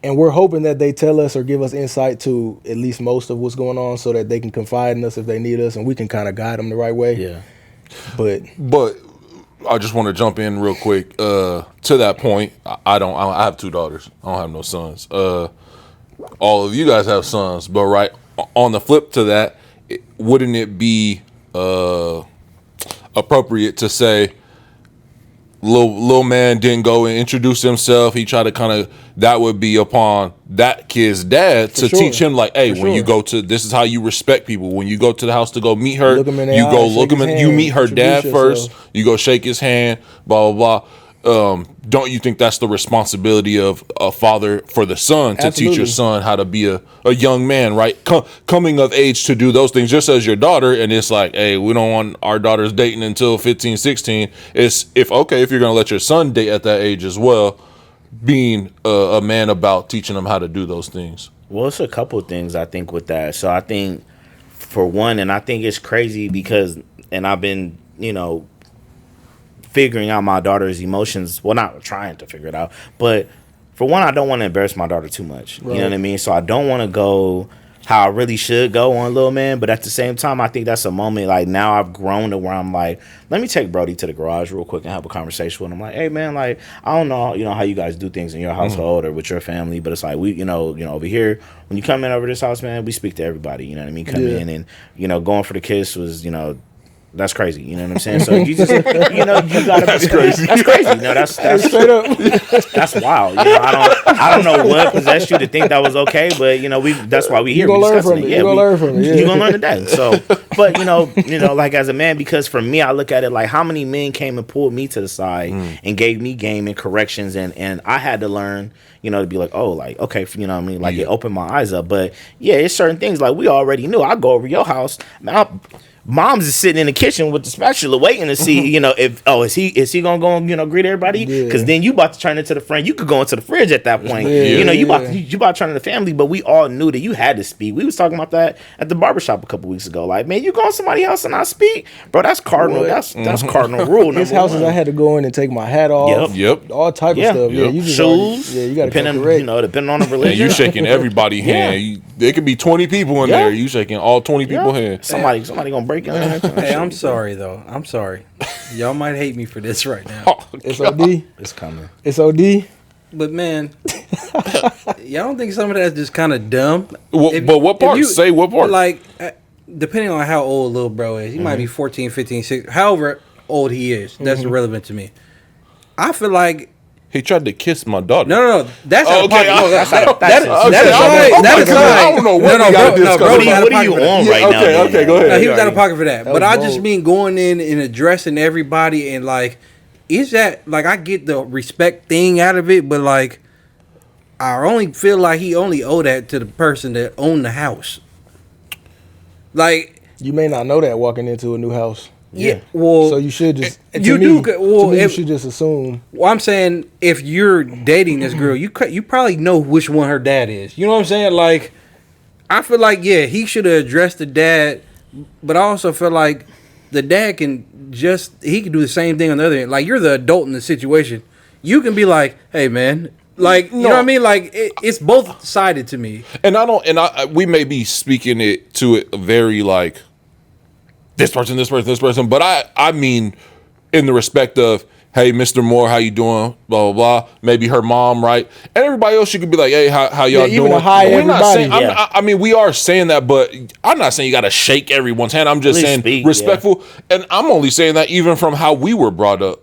And we're hoping that they tell us or give us insight to at least most of what's going on so that they can confide in us if they need us and we can kind of guide them the right way. Yeah. But I just want to jump in real quick. To that point, I have 2 daughters. I don't have no sons. All of you guys have sons, but right on the flip to that, wouldn't it be appropriate to say, little man didn't go and introduce himself. He tried to kind of, that would be upon that kid's dad to teach him like, hey, when you go to, this is how you respect people. When you go to the house to go meet her, you meet her dad first, you go shake his hand, blah, blah, blah. Don't you think that's the responsibility of a father for the son to teach your son how to be a young man, right? Coming of age to do those things just as your daughter. And it's like, hey, we don't want our daughters dating until 15, 16. If you're going to let your son date at that age as well, being a man about teaching them how to do those things. Well, it's a couple of things I think with that. So I think for one, and I think it's crazy because, and I've been, figuring out my daughter's emotions. Well, not trying to figure it out, but for one, I don't want to embarrass my daughter too much. Right. You know what I mean? So I don't want to go how I really should go on Lil Man, but at the same time, I think that's a moment, like, now I've grown to where I'm like, let me take Brody to the garage real quick and have a conversation with him. Like, hey, man, like, I don't know, how you guys do things in your household or with your family, but it's like, we, over here, when you come in over this house, man, we speak to everybody, you know what I mean? Come in and, going for the kiss was, that's crazy. You know what I'm saying? So you just, you gotta. That's crazy. That's crazy. That's straight up. That's wild. I don't know what possessed you to think that was okay, but that's why we here. You're gonna learn from it. You're gonna learn from it. You're gonna learn today. So, but like as a man, because for me, I look at it like how many men came and pulled me to the side and gave me game and corrections, and I had to learn. To be like, oh, like, okay, what I mean? Like, it opened my eyes up. But yeah, it's certain things like we already knew. I go over your house, man. Mom's is sitting in the kitchen with the spatula waiting to see, is he gonna go, greet everybody? Because then you about to turn into the friend. You could go into the fridge at that point. You about to turn into family. But we all knew that you had to speak. We was talking about that at the barbershop a couple weeks ago. Like, man, you go in somebody's house and not speak, bro. That's cardinal. That's cardinal rule. His houses, I had to go in and take my hat off. Yep. All type of stuff. Yeah, you just shoes. You got to depending on the religion. And you shaking everybody's hand. There could be 20 people in there. You shaking all 20 people's hands. Somebody gonna break in there. I'm sorry, though. I'm sorry. Y'all might hate me for this right now. It's OD. It's coming. It's OD. But, man, y'all don't think some of that's just kind of dumb? But what part? Say what part. Like, depending on how old little bro is, he might be 14, 15, 16, however old he is. That's irrelevant to me. I feel like he tried to kiss my daughter. No. That's out of pocket. That is I don't know what what are you on right now? Okay, go ahead. He was out of pocket for that. But I just mean going in and addressing everybody and like is that like I get the respect thing out of it, but like I only feel like he only owe that to the person that owned the house. Like You may not know that walking into a new house. yeah, well, So you should just you to do. me, Well, you if, should just assume. well, I'm saying if you're dating this girl, you probably know which one her dad is. You know what I'm saying? Like, I feel like he should have addressed the dad, but I also feel like the dad can he can do the same thing on the other end. Like, you're the adult in the situation. You can be like, hey man, like you know what I mean? Like it's both sided to me. And we may be speaking it to it very like this person, but I mean in the respect of, hey, Mr. Moore, how you doing? Blah blah blah. Maybe her mom, right? And everybody else, you could be like, hey, how y'all even doing? to hi We're not saying, everybody. I mean, we are saying that, but I'm not saying you got to shake everyone's hand. I'm just saying respectful, and I'm only saying that even from how we were brought up.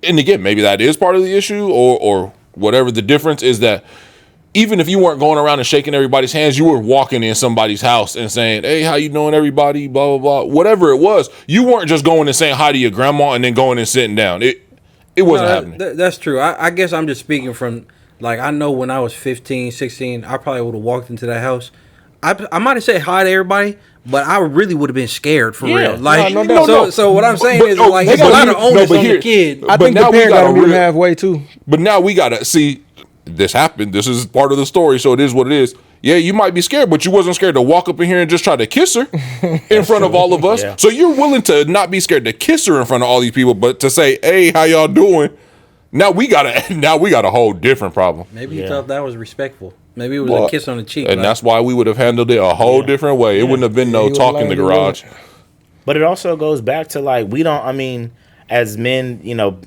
And again, maybe that is part of the issue, or whatever the difference is, that even if you weren't going around and shaking everybody's hands, you were walking in somebody's house and saying, hey, how you doing, everybody, blah, blah, blah. Whatever it was, you weren't just going and saying hi to your grandma and then going and sitting down. It wasn't happening. That's true. I guess I'm just speaking from, like, I know when I was 15, 16, I probably would have walked into that house. I might have said hi to everybody, but I really would have been scared for real. Like, so what I'm saying is, like, there's a lot of onus on the kid. I think the parent got to meet him halfway too. But now we got to see, this happened. This is part of the story, so it is what it is. Yeah, you might be scared, but you wasn't scared to walk up in here and just try to kiss her in front of all of us. Yeah. So you're willing to not be scared to kiss her in front of all these people, but to say, hey, how y'all doing? Now we got a whole different problem. Maybe you thought that was respectful. Maybe it was a kiss on the cheek. And that's why we would have handled it a whole different way. It wouldn't have been no talk in the garage. But it also goes back to, like, as men,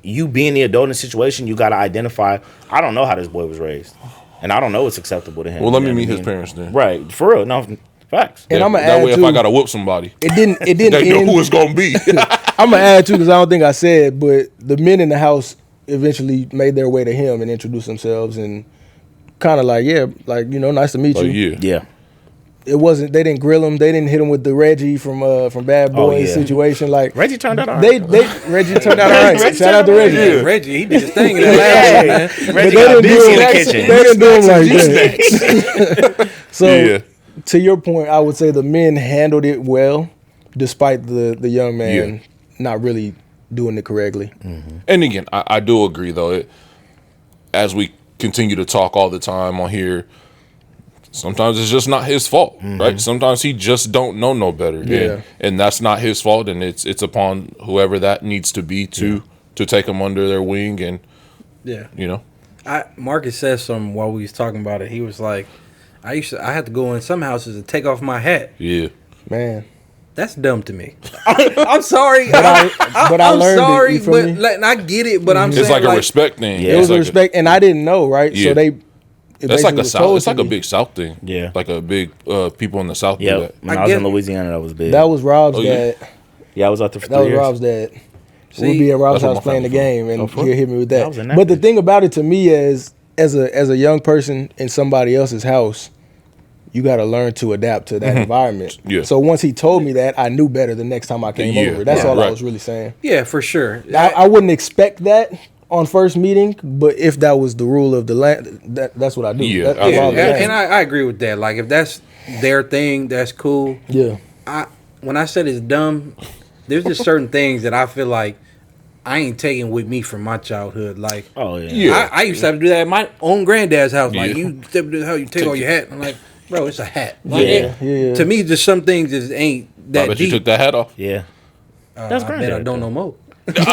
you being the adult in the situation, you got to identify, I don't know how this boy was raised. And I don't know what's acceptable to him. Well, let me meet his parents then. Right. For real. No, facts. And I'm going to that add way, too, if I got to whoop somebody, it didn't they know who it's going to be. I'm going to add too, because I don't think I said, but the men in the house eventually made their way to him and introduced themselves and kind of like, nice to meet you. Yeah. It wasn't. They didn't grill him. They didn't hit him with the Reggie from Bad Boys situation. Like Reggie turned out all right. Reggie turned out all right. Shout out to Reggie. Yeah. Reggie, he did his thing in that last one, man. Reggie got busy in the kitchen. They didn't do him like that. So to your point, I would say the men handled it well, despite the young man not really doing it correctly. Mm-hmm. And again, I do agree though. As we continue to talk all the time on here, sometimes it's just not his fault, right? Sometimes he just don't know no better, and that's not his fault, and it's upon whoever that needs to be to take him under their wing, and Marcus said something while we was talking about it. He was like, I had to go in some houses and take off my hat. Yeah, man, that's dumb to me. I'm sorry, but I learned sorry, it, but and I get it, but I'm saying it's like a respect thing. Yeah, it was a respect, and I didn't know, right? So that's like a South. It's like a big South thing. Yeah, like a big people in the South. Yeah, when I was in Louisiana, that was big. That was Rob's dad. Yeah, I was out there for 3 years. That was Rob's dad. We'd be at Rob's house playing the game, and he'll hit me with that. That but the thing about it to me is, as a young person in somebody else's house, you got to learn to adapt to that environment. Yeah. So once he told me that, I knew better the next time I came over. That's all I was really saying. Yeah, for sure. I wouldn't expect that on first meeting, but if that was the rule of the land, that's what I do. Yeah, and I agree with that. Like, if that's their thing, that's cool. Yeah. When I said it's dumb, there's just certain things that I feel like I ain't taking with me from my childhood. Like, I used to have to do that at my own granddad's house. Like, you step into the house, you take all your hat. I'm like, bro, it's a hat. Like, to me, just some things just ain't that I bet deep. you took that hat off. Yeah. That's I bet I don't know more. But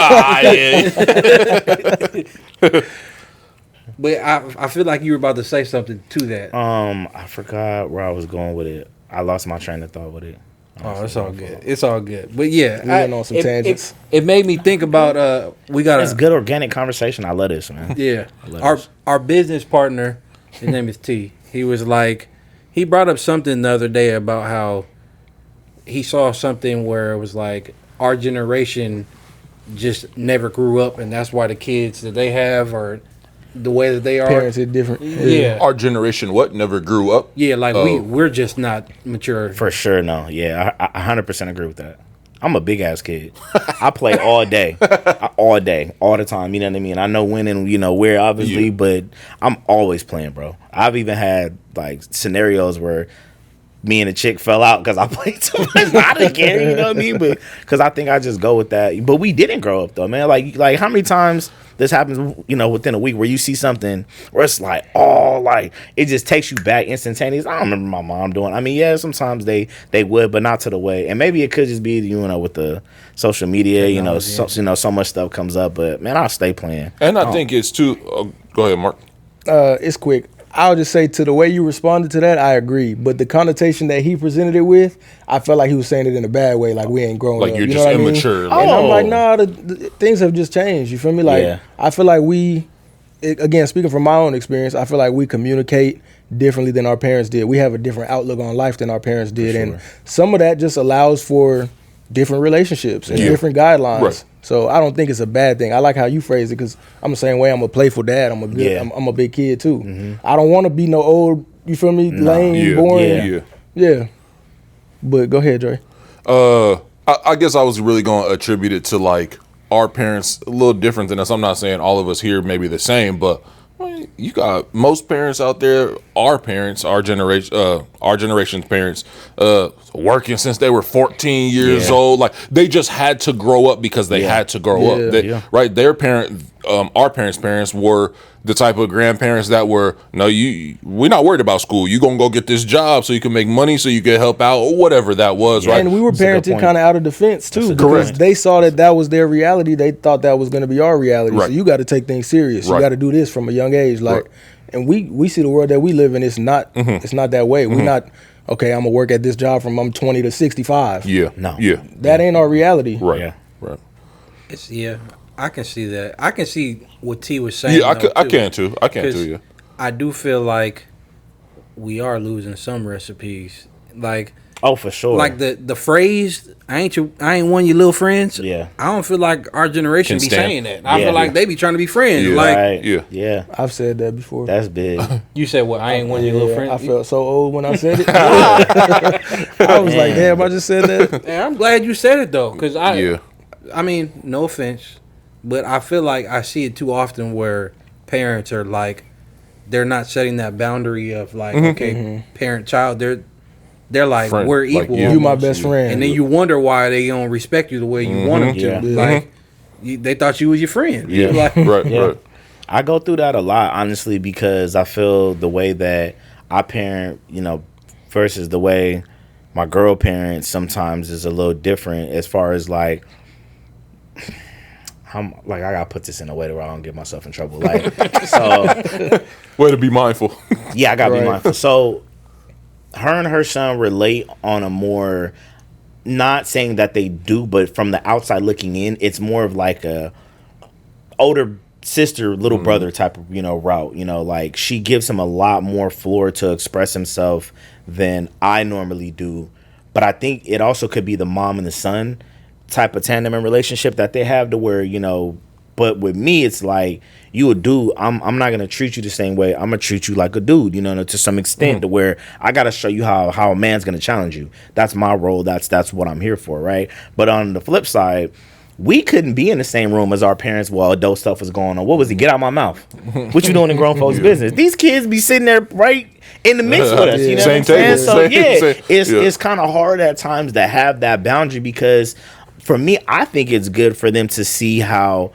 I feel like you were about to say something to that. I forgot where I was going with it. I lost my train of thought with it. It's all good. It's all good. But yeah, we went on some tangents. It made me think about we got it's good organic conversation. I love this, man. Yeah. Our business partner, his name is T. He was like, he brought up something the other day about how he saw something where it was like our generation just never grew up, and that's why the kids that they have are the way that they are. Parents are different. Yeah. Our generation never grew up. Yeah, like we're just not mature. For sure, no. Yeah, I 100% agree with that. I'm a big ass kid. I play all day, all the time. You know what I mean? I know when and where, obviously, but I'm always playing, bro. I've even had like scenarios where me and a chick fell out because I played too much. I didn't care, you know what I mean? But because I think I just go with that. But we didn't grow up though, man. Like how many times this happens, within a week where you see something where it's like, oh, like it just takes you back instantaneous. I don't remember my mom doing. I mean, yeah, sometimes they would, but not to the way. And maybe it could just be with the social media, so much stuff comes up. But man, I'll stay playing. And I think it's too. Go ahead, Mark. It's quick. I'll just say to the way you responded to that, I agree. But the connotation that he presented it with, I felt like he was saying it in a bad way, like we ain't grown like up. You're you just know what immature. I mean? And I'm like, nah, the things have just changed. You feel me? Like, I feel like again, speaking from my own experience, I feel like we communicate differently than our parents did. We have a different outlook on life than our parents did. And some of that just allows for different relationships and different guidelines. Right. So I don't think it's a bad thing. I like how you phrase it because I'm the same way. I'm a playful dad. I'm a good. I'm a big kid too. Mm-hmm. I don't want to be no old. You feel me? Lame, boring. Yeah. But go ahead, Dre. I guess I was really going to attribute it to like our parents a little different than us. I'm not saying all of us here may be the same, but you got most parents out there, our parents, our generation's parents, working since they were 14 years old. Like they just had to grow up because they had to grow up. Right? Their our parents were the type of grandparents that were, we're not worried about school. You gonna go get this job so you can make money so you can help out or whatever that was. Right? And we were parented kind of out of defense too, because they saw that was their reality. They thought that was going to be our reality. Right. So you got to take things serious. You got to do this from a young age. Like, and we see the world that we live in. It's not that way. We're not. Okay, I'm gonna work at this job from I'm 20 to 65. Yeah. No. Yeah. That ain't our reality. Right. Yeah. Right. It's I can see that. I can see what T was saying. Yeah, I can too. Yeah. I do feel like we are losing some recipes. Like, oh, for sure. Like the phrase, I ain't one of your little friends. Yeah. I don't feel like our generation be saying that. I feel like they be trying to be friends. Yeah. Like, yeah. I've said that before. That's big. You said what? I ain't one of your little friends. I felt so old when I said it. I was like, damn, I just said that. And I'm glad you said it though, because I mean, no offense, but I feel like I see it too often where parents are like, they're not setting that boundary of like, parent-child. They're like, we're equal. You my best friend. And then you wonder why they don't respect you the way you want them to. Yeah. Like, they thought you was your friend. Yeah. Like, Right. I go through that a lot, honestly, because I feel the way that I parent, versus the way my girl parents sometimes is a little different as far as like, I gotta put this in a way where I don't get myself in trouble. Like, so way to be mindful. Yeah, I gotta be mindful. So her and her son relate on a more, not saying that they do, but from the outside looking in, it's more of like a older sister, little brother type of, route. Like she gives him a lot more floor to express himself than I normally do. But I think it also could be the mom and the son type of tandem and relationship that they have to where, but with me, it's like you a dude. I'm not gonna treat you the same way. I'm gonna treat you like a dude, to some extent, to where I gotta show you how a man's gonna challenge you. That's my role. That's what I'm here for, right? But on the flip side, we couldn't be in the same room as our parents while adult stuff was going on. What was it? Get out my mouth. What you doing in grown folks' business? These kids be sitting there right in the mix with us. You know same what I'm saying? table. So it's kind of hard at times to have that boundary because for me, I think it's good for them to see how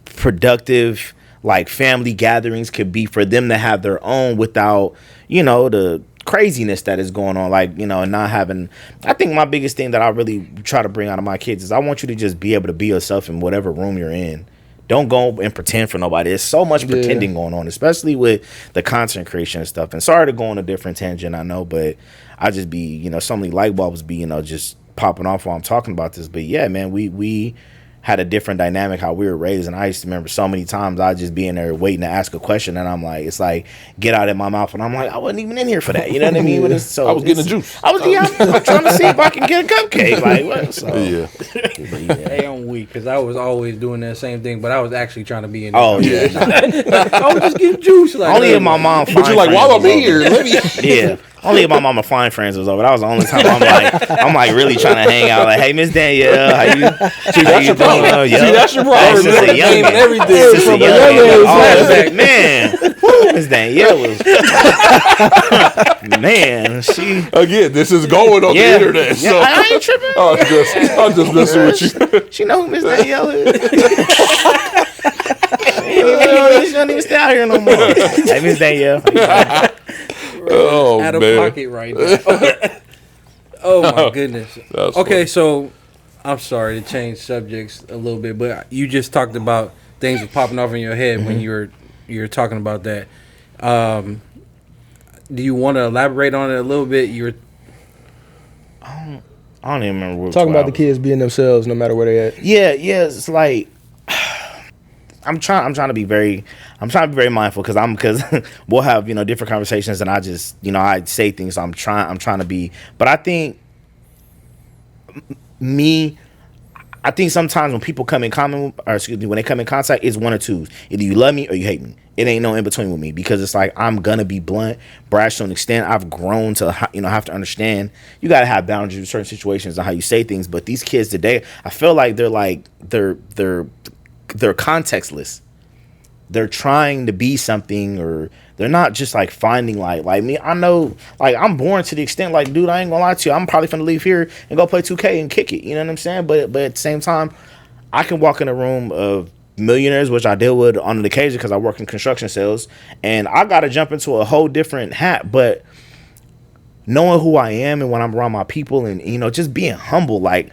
productive like family gatherings could be for them to have their own without, the craziness that is going on, like, not having. I think my biggest thing that I really try to bring out of my kids is I want you to just be able to be yourself in whatever room you're in. Don't go and pretend for nobody. There's so much pretending going on, especially with the content creation and stuff. And sorry to go on a different tangent, I know, but I just be, so many light bulbs be, just popping off while I'm talking about this. But yeah, man, we had a different dynamic how we were raised, and I used to remember so many times I'd just be in there waiting to ask a question, and I'm like, it's like get out of my mouth, and I'm like, I wasn't even in here for that, you know what I mean? But I was getting a juice. I'm trying to see if I can get a cupcake, like what? So, Hey, I'm weak because I was always doing that same thing, but I was actually trying to be in. Oh yeah, I was just getting juice. Like, only if my mom. But you're like, while I'm here, let me. Yeah. Only if my mama flying friends was over. That was the only time I'm like really trying to hang out. Like, hey, Miss Danielle, how you? See, that's your problem. See, that's your problem. Since a young and everything Since a from young a man, Miss Danielle was man. She again. This is going on the internet. Yeah, So I ain't tripping. I'm just messing with you. She know who Miss Danielle is. She don't even stay out here no more. Hey, Miss Danielle. Oh, out of man. pocket right now. Oh my goodness. That's Okay, funny. so I'm sorry to change subjects a little bit, but you just talked about things that popping off in your head when you were talking about that. Do you want to elaborate on it a little bit? I don't even remember. What Talking about the kids being themselves, no matter where they at. Yeah. It's like I'm trying to be very mindful because we'll have different conversations and I just I say things. So I'm trying to be, but I think sometimes when people come in common, or excuse me, when they come in contact, it's one or two. Either you love me or you hate me. It ain't no in between with me because it's like I'm gonna be blunt, brash to an extent. I've grown to have to understand you gotta have boundaries in certain situations and how you say things. But these kids today, I feel like they're contextless. They're trying to be something, or they're not just like finding like me. I know, like I'm born to the extent like, dude, I ain't gonna lie to you. I'm probably finna leave here and go play 2K and kick it. You know what I'm saying? But at the same time, I can walk in a room of millionaires, which I deal with on an occasion because I work in construction sales, and I gotta jump into a whole different hat. But knowing who I am and when I'm around my people, and just being humble, like.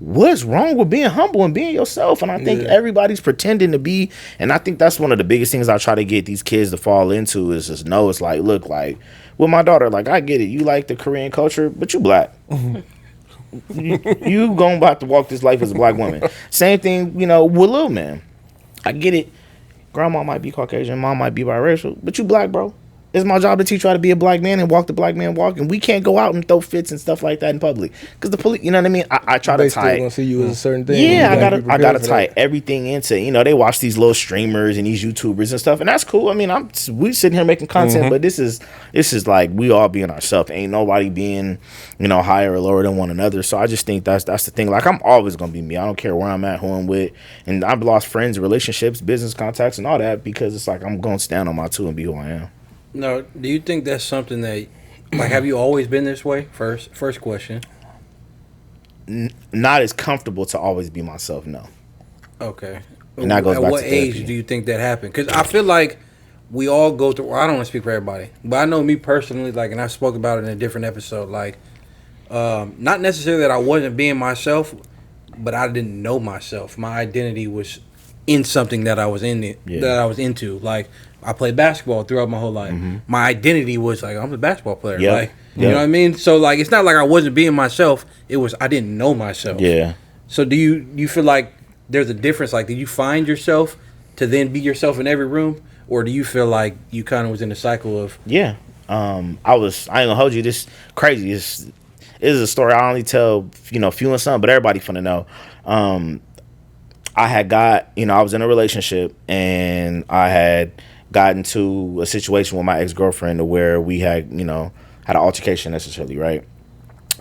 What's wrong with being humble and being yourself? And I think everybody's pretending to be, and I think that's one of the biggest things I try to get these kids to fall into is just know it's like, look, like with my daughter, like I get it, you like the Korean culture, but you black. you going about to walk this life as a black woman. Same thing, with little man. I get it. Grandma might be Caucasian, mom might be biracial, but you black, bro. It's my job to teach you how to be a black man and walk the black man walk, and we can't go out and throw fits and stuff like that in public because the police. You know what I mean? I try to tie. They gonna see you as a certain thing. Yeah, I gotta tie everything into. They watch these little streamers and these YouTubers and stuff, and that's cool. I mean, we sitting here making content, but this is like we all being ourselves. Ain't nobody being higher or lower than one another. So I just think that's the thing. Like I'm always gonna be me. I don't care where I'm at, who I'm with, and I've lost friends, relationships, business contacts, and all that because it's like I'm gonna stand on my two and be who I am. No, do you think that's something that, like, have you always been this way? First question. Not as comfortable to always be myself, no. Okay. And that goes At back what to age therapy. do you think that happened? Because I feel like we all go through. Well, I don't want to speak for everybody, but I know me personally. Like, and I spoke about it in a different episode. Like, not necessarily that I wasn't being myself, but I didn't know myself. My identity was in something that I was that I was into. Like, I played basketball throughout my whole life. Mm-hmm. My identity was like, I'm a basketball player. Yep. Like, you know what I mean? So like, it's not like I wasn't being myself. It was I didn't know myself. Yeah. So do you feel like there's a difference? Like, did you find yourself to then be yourself in every room, or do you feel like you kind of was in a cycle of? Yeah. I ain't gonna hold you. This crazy. This is a story I only tell few and some, but everybody finna know. I had got I was in a relationship and I had got into a situation with my ex-girlfriend to where we had had an altercation necessarily, right?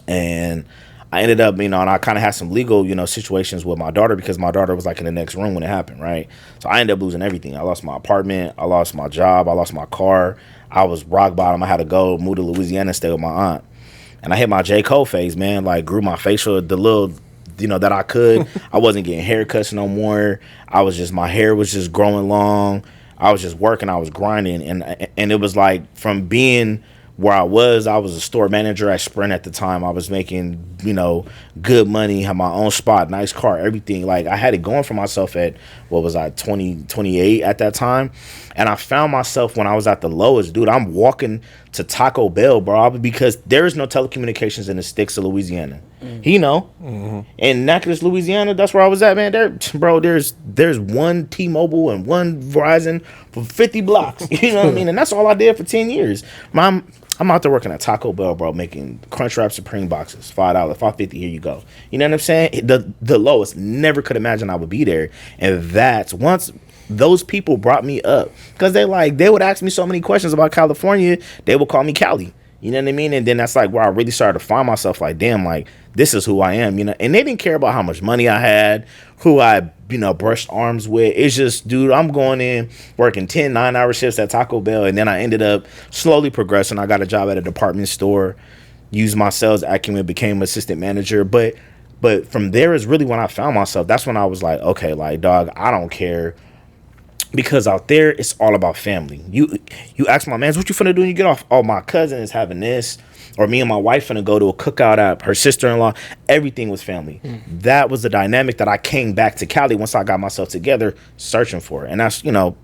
And I ended up and I kind of had some legal situations with my daughter because my daughter was like in the next room when it happened, right? So I ended up losing everything. I lost my apartment, I lost my job, I lost my car. I was rock bottom. I had to go move to Louisiana and stay with my aunt. And I hit my J. Cole phase, man. Like grew my facial, the little that I could. I wasn't getting haircuts no more. My hair was just growing long. I was just working. I was grinding, and it was like from being where I was a store manager at Sprint at the time. I was making good money, had my own spot, nice car, everything. Like I had it going for myself at 28 at that time, and I found myself when I was at the lowest, dude. I'm walking to Taco Bell, bro, because there is no telecommunications in the sticks of Louisiana. Mm-hmm. In Natchitoches, Louisiana, that's where I was at, man. There's one T-Mobile and one Verizon for 50 blocks. You know what I mean? And that's all I did for 10 years. I'm out there working at Taco Bell, bro, making Crunchwrap Supreme boxes, $5, $5.50. Here you go. You know what I'm saying? The lowest. Never could imagine I would be there. And that's once those people brought me up, because they would ask me so many questions about California. They would call me Cali. You know what I mean? And then that's like where I really started to find myself like, damn, like this is who I am, you know. And they didn't care about how much money I had, who I, you know, brushed arms with. It's just, dude, I'm going in working 10 9-hour shifts at Taco Bell, and then I ended up slowly progressing. I got a job at a department store, used my sales acumen, became assistant manager. But from there is really when I found myself. That's when I was like, okay, like, dog, I don't care. Because out there, it's all about family. You ask my man, what you finna do when you get off? Oh, my cousin is having this. Or me and my wife finna go to a cookout at her sister-in-law. Everything was family. That was the dynamic that I came back to Cali once I got myself together, searching for. And that's, you know,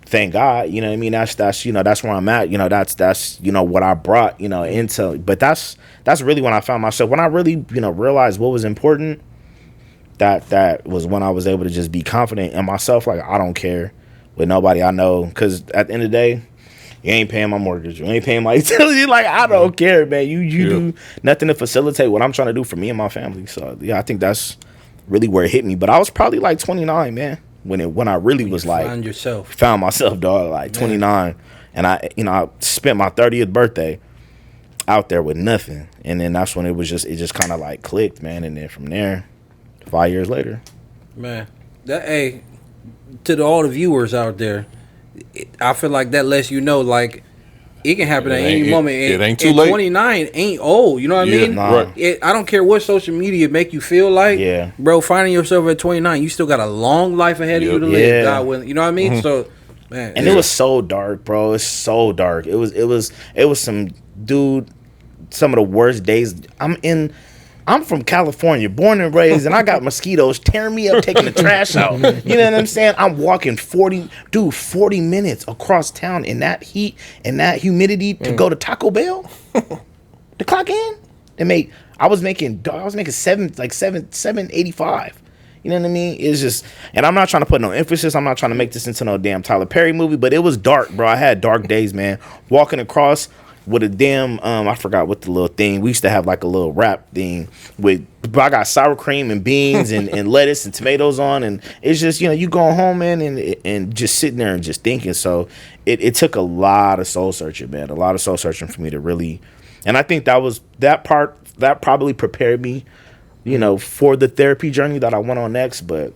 thank God, you know what I mean? That's you know, that's where I'm at. You know, that's you know, what I brought, you know, into. But that's really when I found myself. When I really, you know, realized what was important. That was when I was able to just be confident in myself. Like, I don't care with nobody I know. Because at the end of the day, you ain't paying my mortgage. You ain't paying my utility. Like, I don't care, man. You do nothing to facilitate what I'm trying to do for me and my family. So, yeah, I think that's really where it hit me. But I was probably like 29, man, when I really was like. Found myself, dog, like 29. And I spent my 30th birthday out there with nothing. And then that's when it just kind of like clicked, man. And then from there, 5 years later, man, to all the viewers out there, I feel like that lets you know, like, it can happen at any moment. It ain't too late. 29 ain't old. You know what I mean? Nah. Right. I don't care what social media make you feel like. Yeah, bro, finding yourself at 29, you still got a long life ahead of you to live. God willing. You know what I mean? So, man, and it was so dark, bro. It's so dark. It was some dude. Some of the worst days. I'm from California, born and raised, and I got mosquitoes tearing me up, taking the trash out. You know what I'm saying? I'm walking 40 minutes across town in that heat and that humidity to go to Taco Bell. To clock in, I was making $7.85. You know what I mean? It's just, and I'm not trying to put no emphasis. I'm not trying to make this into no damn Tyler Perry movie, but it was dark, bro. I had dark days, man. Walking across with a damn I forgot what the little thing. We used to have like a little wrap thing I got sour cream and beans and lettuce and tomatoes on, and it's just, you know, you going home, man, and just sitting there and just thinking. So it took a lot of soul searching, man, a lot of soul searching for me to really, and I think that probably prepared me, you know, for the therapy journey that I went on next. But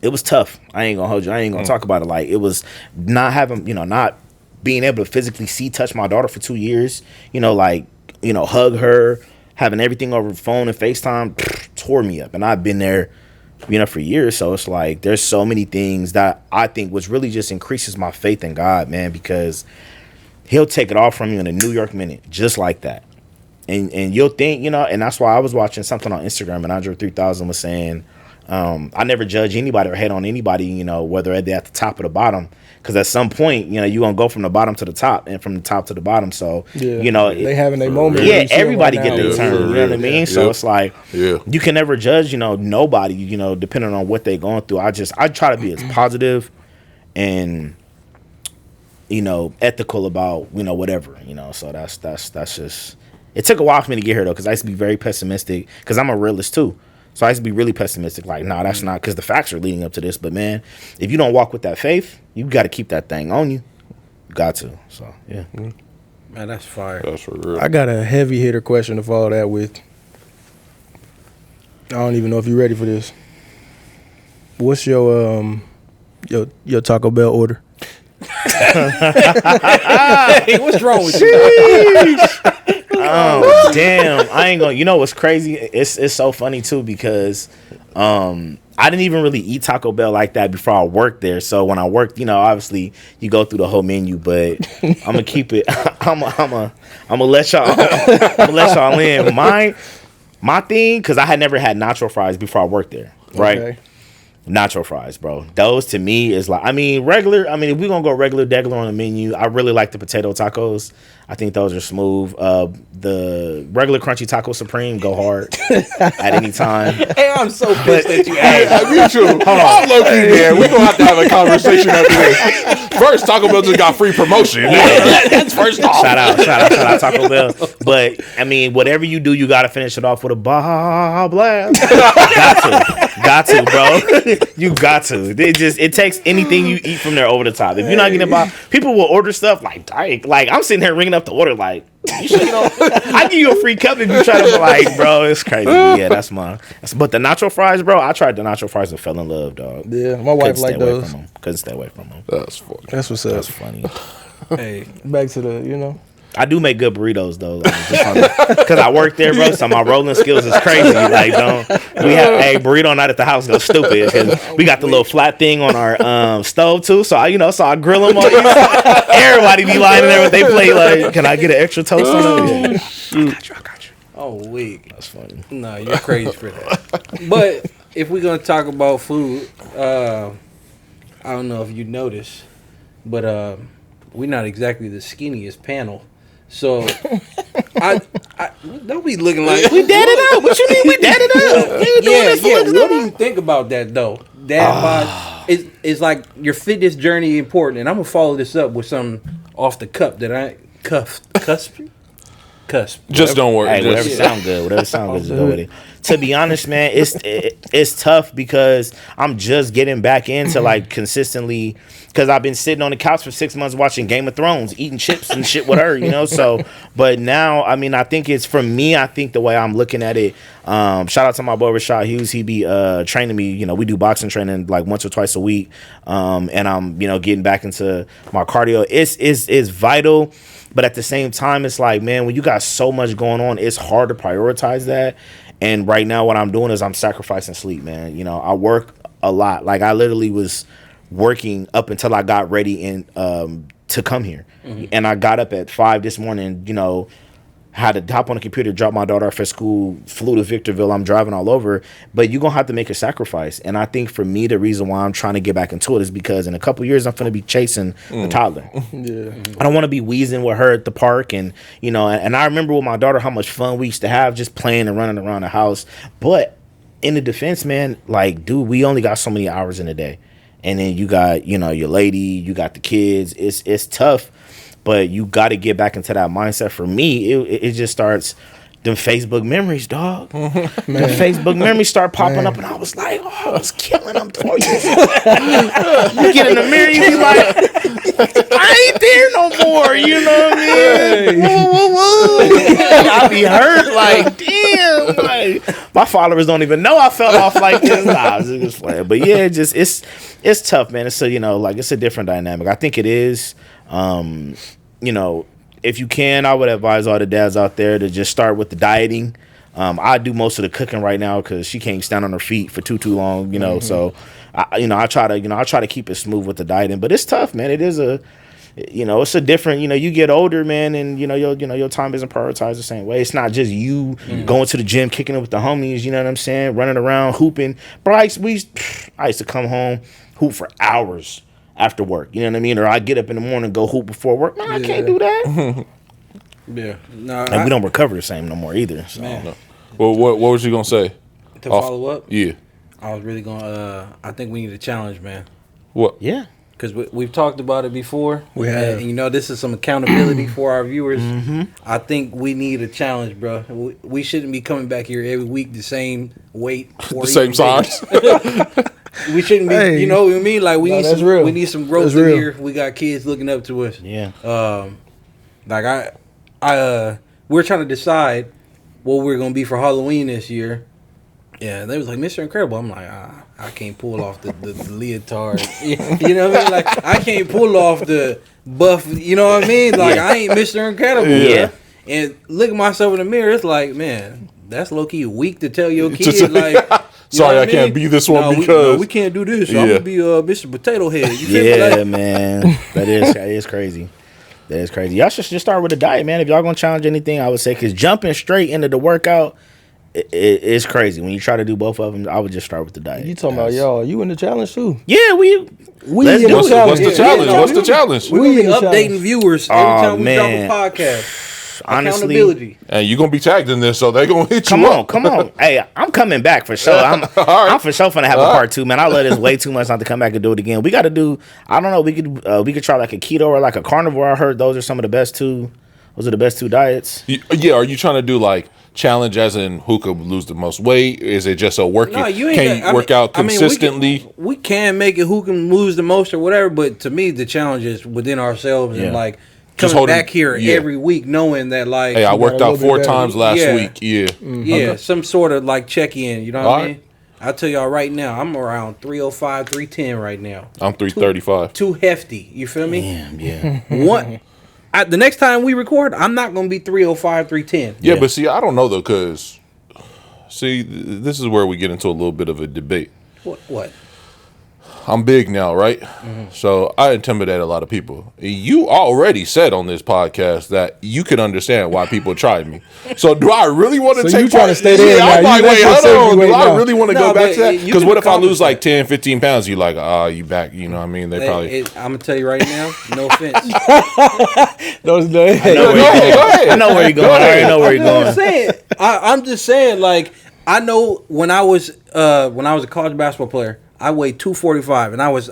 it was tough. I ain't gonna hold you. I ain't gonna talk about it. Like, it was not having, you know, not being able to physically touch my daughter for 2 years, you know, like, you know, hug her, having everything over the phone and FaceTime tore me up. And I've been there, you know, for years. So it's like, there's so many things that I think was really just increases my faith in God, man, because he'll take it all from you in a New York minute, just like that. And you'll think, you know, and that's why I was watching something on Instagram, and Andre 3000 was saying, I never judge anybody or hate on anybody, you know, whether they're at the top or the bottom. Because at some point, you know, you're going to go from the bottom to the top and from the top to the bottom. So, you know. They having their moment. Yeah, everybody get their turn. You know what I mean? So it's like, you can never judge, you know, nobody, you know, depending on what they're going through. I try to be as positive and, you know, ethical about, you know, whatever, you know. So that's just, it took a while for me to get here, though, because I used to be very pessimistic, because I'm a realist, too. So I used to be really pessimistic, like, nah, that's not, because the facts are leading up to this. But, man, if you don't walk with that faith, you got to keep that thing on you. You got to. So, yeah. Man, that's fire. That's for real. I got a heavy hitter question to follow that with. I don't even know if you're ready for this. What's your Taco Bell order? Hey, what's wrong with you? Oh, damn. I ain't gonna, you know what's crazy? It's so funny too, because I didn't even really eat Taco Bell like that before I worked there. So when I worked, you know, obviously you go through the whole menu, but I'm gonna keep it. I'm gonna let y'all in. My thing, because I had never had nacho fries before I worked there, right? Okay. Nacho fries, bro. Those to me is like, I mean, regular. I mean, if we're gonna go regular degular on the menu, I really like the potato tacos. I think those are smooth. The regular crunchy taco supreme go hard at any time. Hey, I'm so pissed that you asked. Me too. Hold on, low key, man. We gonna have to have a conversation after this. First, Taco Bell just got free promotion. That's first off. Shout out Taco Bell. But I mean, whatever you do, you gotta finish it off with a Baja Blast. got to, bro. You got to. It takes anything you eat from there over the top. If you're not getting by, people will order stuff like I'm sitting here ringing up the order like, you should, I give you a free cup if you try to be like, bro, it's crazy. Yeah, that's mine. But the nacho fries, bro, I tried the nacho fries and fell in love, dog. Yeah, my wife liked those. Couldn't stay away from them. That's funny. That's what's up. That's funny. Hey, Back to the, I do make good burritos though, because I work there, bro. So my rolling skills is crazy. Like, we have a burrito night at the house go stupid because we got the little flat thing on our stove too. So I grill them all. Everybody be lying there with they plate. Like, can I get an extra toast on it? Yeah. I got you. oh wait, That's funny. no, you're crazy for that. But if we're gonna talk about food, I don't know if you noticed, but we're not exactly the skinniest panel. So I don't be looking like We dead it up. What you mean we dead it up? yeah. What do you think about that though? That bod is like your fitness journey important, and I'm gonna follow this up with something off the cup that I cusp. Just don't worry. Hey, whatever Just- sound good. Whatever sound good, just go with it. To be honest, man, it's tough because I'm just getting back into like consistently, because I've been sitting on the couch for 6 months watching Game of Thrones, eating chips and shit with her, So, but now, I mean, I think it's for me. I think the way I'm looking at it. Shout out to my boy Rashad Hughes. He be training me. We do boxing training like once or twice a week, and I'm getting back into my cardio. It's vital. But at the same time, it's like, man, when you got so much going on, it's hard to prioritize that. And right now, what I'm doing is I'm sacrificing sleep, man. I work a lot. Like, I literally was working up until I got ready and to come here. Mm-hmm. And I got up at 5 this morning, had to hop on the computer, drop my daughter off at school, flew to Victorville. I'm driving all over, but you're going to have to make a sacrifice. And I think for me, the reason why I'm trying to get back into it is because in a couple of years, I'm going to be chasing a toddler. Yeah. I don't want to be wheezing with her at the park. And, and I remember with my daughter, how much fun we used to have just playing and running around the house. But in the defense, man, like, dude, we only got so many hours in a day. And then you got, your lady, you got the kids. It's tough. But you got to get back into that mindset. For me, it just starts them Facebook memories, dog. The Facebook memories start popping up, and I was like, oh, I was killing them 4 years ago. You get in the mirror, you be like, I ain't there no more. You know what I mean? I be hurt, like, damn. Like, my followers don't even know I fell off like this. Nah, I was just playing. But yeah, it's tough, man. It's it's a different dynamic. I think it is. If you can, I would advise all the dads out there to just start with the dieting. I do most of the cooking right now because she can't stand on her feet for too long, Mm-hmm. So I try to keep it smooth with the dieting, but it's tough, man. It is it's a different, you get older, man, and your time isn't prioritized the same way. It's not just you going to the gym, kicking it with the homies, you know what I'm saying, running around, hooping. Bro, I used to come home, hoop for hours after work, you know what I mean? Or I get up in the morning, go hoop before work. Man, I can't do that. Yeah, no, And we don't recover the same no more either. So. No. Well, what was you gonna say? To follow up, Yeah. I was really gonna. I think we need a challenge, man. What? Yeah. Because we've talked about it before. We have. And, this is some accountability for our viewers. Mm-hmm. I think we need a challenge, bro. We shouldn't be coming back here every week the same weight. The same size. We shouldn't be, Hey. you know what I mean? Like, we need some growth That's in real. here. We got kids looking up to us. Yeah. Like, we're trying to decide what we're going to be for Halloween this year. Yeah, they was like, Mr. Incredible. I'm like, I can't pull off the leotard. You know what I mean? Like, I can't pull off the buff. You know what I mean? Like, I ain't Mr. Incredible. Yeah. Bro. And look at myself in the mirror. It's like, man, that's low key weak to tell your kid. Like, sorry, I can't be this one because we can't do this. So I'm Yeah. gonna be Mr. Potato Head. You feel me? Yeah, Like, man. That is crazy. That is crazy. Y'all should just start with a diet, man. If y'all gonna challenge anything, I would say, because jumping straight into the workout it's crazy when you try to do both of them. I would just start with the diet. You talking about y'all? You in the challenge too? Yeah, We let's in do the it. challenge. What's the challenge? Yeah, What's the challenge? We're gonna be in the updating challenge. viewers every time we man. drop a podcast. Honestly, Accountability. And you're gonna be tagged in this, so they're gonna hit you up. come on. Hey, I'm coming back for sure. I'm for sure finna have a part 2, man. I love this way too much not to come back and do it again. We got to do. I don't know. We could try like a keto or like a carnivore. I heard those are some of the best two. Those are the best 2 diets. Yeah, are you trying to do like challenge as in who could lose the most weight? Is it just a working? No, you ain't can got- you work out consistently? we can make it who can lose the most or whatever, but to me, the challenge is within ourselves Yeah. and like Just coming holding- back here yeah. every week, knowing that like Hey, I worked got a out little 4 bit better. times last Yeah. week. Yeah. yeah, some sort of like check in. You know what All I right. mean? I'll tell y'all right now, I'm around 305, 310 right now. I'm 335. Too hefty. You feel me? Damn, yeah. One. The next time we record, I'm not gonna be 305, 310. Yeah, but see, I don't know though, because see, this is where we get into a little bit of a debate. What? I'm big now, right? So I intimidate a lot of people. You already said on this podcast that you can understand why people tried me. So do I really want to So take you trying to stay there Yeah, I'm now. like, You wait, left your hold on. safety Do weight I now. really want to No, go back but to that? you Because can what if I accomplish lose like that. 10, 15 pounds? You like, you back. You know what I mean? They probably. I'm gonna tell you right now, no offense. Those I know where Go you're ahead, go going. ahead. I know where you're going. I already know where you're You know what I'm going. saying? I'm just saying, like, I know when I was a college basketball player, I weighed 245, and I was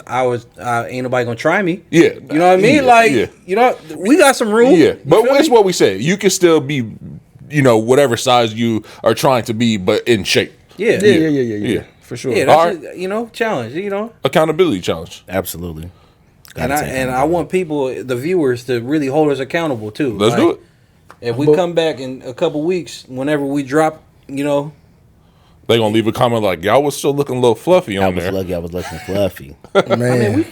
ain't nobody gonna try me. Yeah. You know what I mean? Yeah, Like, yeah. you know, we got some room. Yeah, You but feel it's me? what we said. You can still be, whatever size you are trying to be, but in shape. Yeah. Yeah. for sure. Yeah, All that's a, challenge, Accountability challenge. Absolutely. And Gotta take it. I want people, the viewers, to really hold us accountable too. Let's do it. If we come back in a couple weeks, whenever we drop, They gonna leave a comment like, "Y'all was still looking a little fluffy I on was there." lucky I was looking fluffy. Man.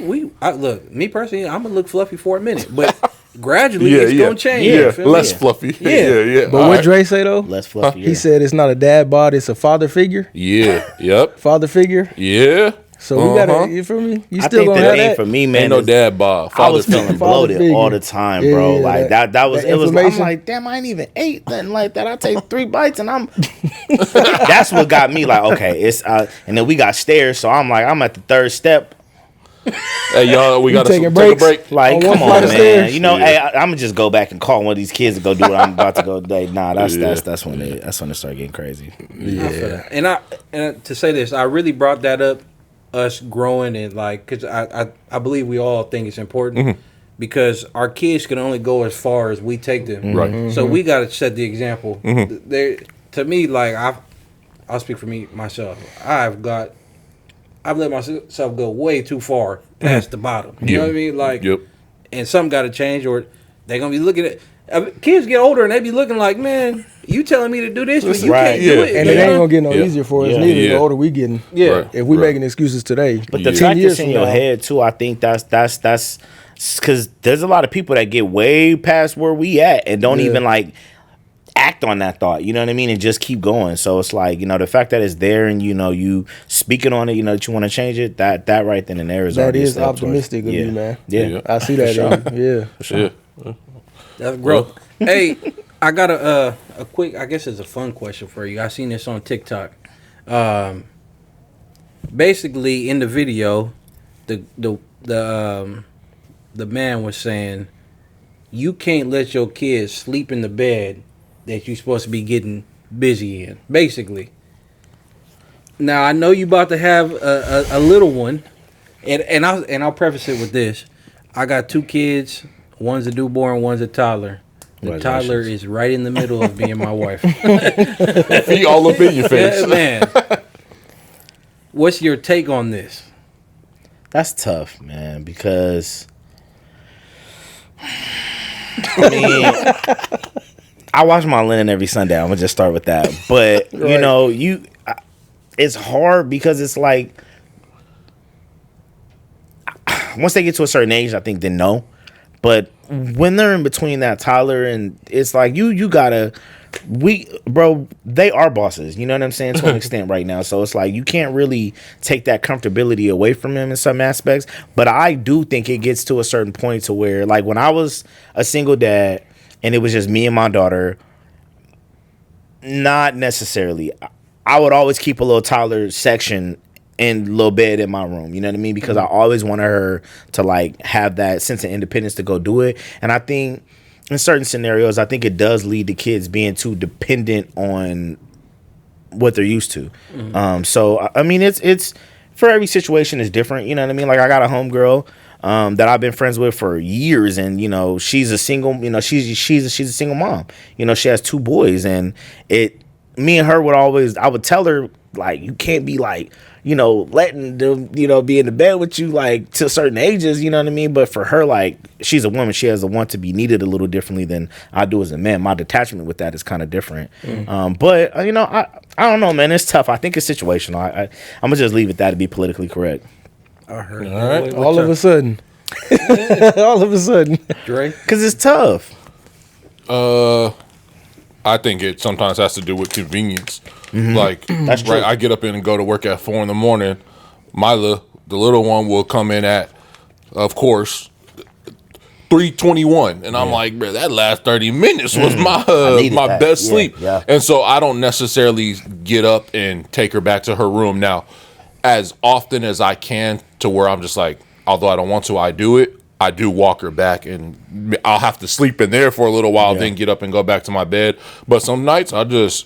look, me personally, I'm gonna look fluffy for a minute, but gradually Yeah, it's yeah, gonna change. yeah, you feel me? less fluffy. Yeah. yeah. But All what right. Dre say though? Less fluffy. He said it's not a dad bod, it's a father figure. Yeah. Yep. Father figure. Yeah. So we gotta, you feel me? You I still think gonna the have thing that? for me, man, Ain't no is dad bod. I was Father feeling figure. bloated figure. all the time, Yeah, bro. yeah, Like that was that it was. I'm inflammation. like, damn, I ain't even ate nothing like that. I take 3 bites and I'm. That's what got me like, okay, it's and then we got stairs, so I'm like, I'm at the 3rd step. Hey, y'all, we gotta taking take a breaks? break. Like, On come one on, flight of man. stairs? Hey, Yeah. I'm gonna just go back and call one of these kids and go do what I'm about to go today. Nah, that's Yeah. that's when it started getting crazy. Yeah. And to say this, I really brought that up, us growing and like, because I believe we all think it's important because our kids can only go as far as we take them. Right. So we got to set the example. To me, like I'll speak for me myself. I've let myself go way too far past the bottom. You know what I mean? Like, Yep. and something got to change, or they're gonna be looking at. Kids get older and they be looking like, man, you telling me to do this, but you Right. can't Yeah. do it. And you it ain't know? gonna get no Yeah. easier for us Yeah. neither. Yeah. The older we getting. Yeah. Right. If we Right. making excuses today. But the 10 fact years that's in from your now, head too, I think that's because there's a lot of people that get way past where we at and don't Yeah. even like act on that thought. You know what I mean? And just keep going. So it's like, the fact that it's there and you speaking on it, that you want to change it. That right then and there is that already a is step towards- optimistic of yeah. you, man. Yeah. Yeah. I see that. in you. Yeah. Yeah. That's growth. Hey, I got a quick, I guess it's a fun question for you. I seen this on TikTok. Basically, in the video, the man was saying, you can't let your kids sleep in the bed that you're supposed to be getting busy in. Basically. Now I know you about to have a little one, and I'll preface it with this: I got 2 kids. One's a newborn, one's a toddler. The toddler is right in the middle of being my wife. He all up in your face. Yeah, man. What's your take on this? That's tough, man, because I mean, I wash my linen every Sunday. I'm gonna just start with that. But it's hard because it's like once they get to a certain age, I think then no. But when they're in between that toddler and it's like you gotta they are bosses, you know what I'm saying, to an extent right now. So it's like you can't really take that comfortability away from them in some aspects. But I do think it gets to a certain point to where, like, when I was a single dad and it was just me and my daughter, Not necessarily. I would always keep a little toddler section and little bed in my room. You know what I mean? Because I always wanted her to like have that sense of independence to go do it. And I think in certain scenarios, I think it does lead to kids being too dependent on what they're used to. So I mean, it's for every situation is different. You know what I mean? Like I got a homegirl that I've been friends with for years, and you know she's a single. You know she's a single mom. You know she has 2 boys, and me and her I would tell her like you can't be like letting them be in the bed with you like to certain ages. You know what I mean? But for her, like she's a woman, she has a want to be needed a little differently than I do as a man. My detachment with that is kind of different. But I don't know, man. It's tough. I think it's situational. I'm gonna just leave it that to be politically correct. I heard. All right. All of a sudden. All of a sudden. Dre? Because it's tough. I think it sometimes has to do with convenience. Like, That's true. right, I get up and go to work at 4 in the morning. The little one will come in at, of course, 3:21, and I'm like, bro, that last 30 minutes was my best sleep. Yeah. And so I don't necessarily get up and take her back to her room now. As often as I can, to where I'm just like, although I don't want to, I do it. I do walk her back, and I'll have to sleep in there for a little while, then get up and go back to my bed. But some nights,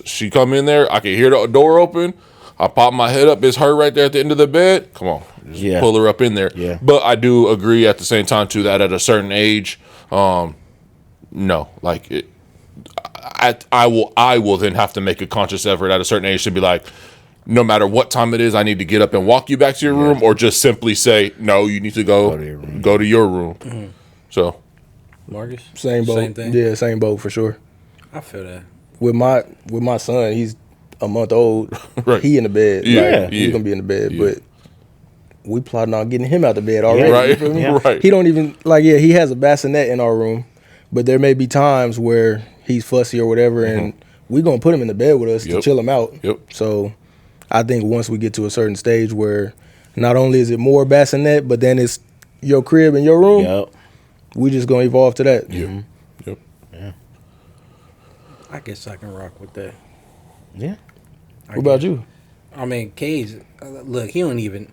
she come in there, I can hear the door open, I pop my head up, it's her right there at the end of the bed. Come on, just pull her up in there. Yeah. But I do agree at the same time too that at a certain age, no, like it. I will then have to make a conscious effort at a certain age to be like, no matter what time it is, I need to get up and walk you back to your room, or just simply say, no, you need to go to your room. So, Marcus? Same boat. Same thing? Yeah, same boat for sure. I feel that. With my son, he's a month old. Right. He in the bed. Yeah. He's gonna be in the bed, but we plotting on getting him out the bed already. Right. You feel me? Right. He don't even he has a bassinet in our room, but there may be times where he's fussy or whatever, and we gonna put him in the bed with us to chill him out. Yep. So I think once we get to a certain stage where not only is it more bassinet, but then it's your crib and your room, Yep. we just gonna evolve to that. Yep. Yeah. I guess I can rock with that. Yeah. What about you? I mean, Cage, look, he don't even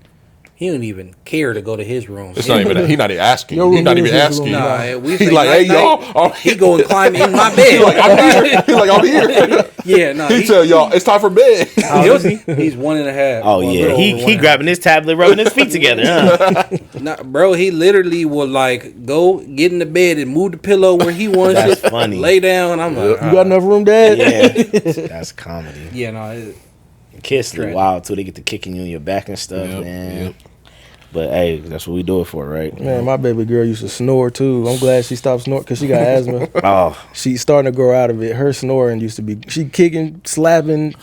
care to go to his room. It's not even. He's not even asking. Your He's room not is even his asking. room. Nah, we He say like, hey night, y'all. he go and climb in my bed. I'm here. He's like, I'm here. Yeah, no. He tell y'all it's time for bed. He's 1.5. Oh Well, yeah, a little he over he 1.5. grabbing his tablet, rubbing his feet together. Huh? Nah, bro, he literally will like go get in the bed and move the pillow where he wants That's it. funny. Lay down. I'm like, You got enough room, Dad? Yeah, that's comedy. Yeah, no. Kids are Right. wild too. They get to kicking you in your back and stuff, man. But hey, that's what we do it for, right? Man, my baby girl used to snore too. I'm glad she stopped snoring because she got asthma. Oh, She's starting to grow out of it. Her snoring used to be she kicking, slapping,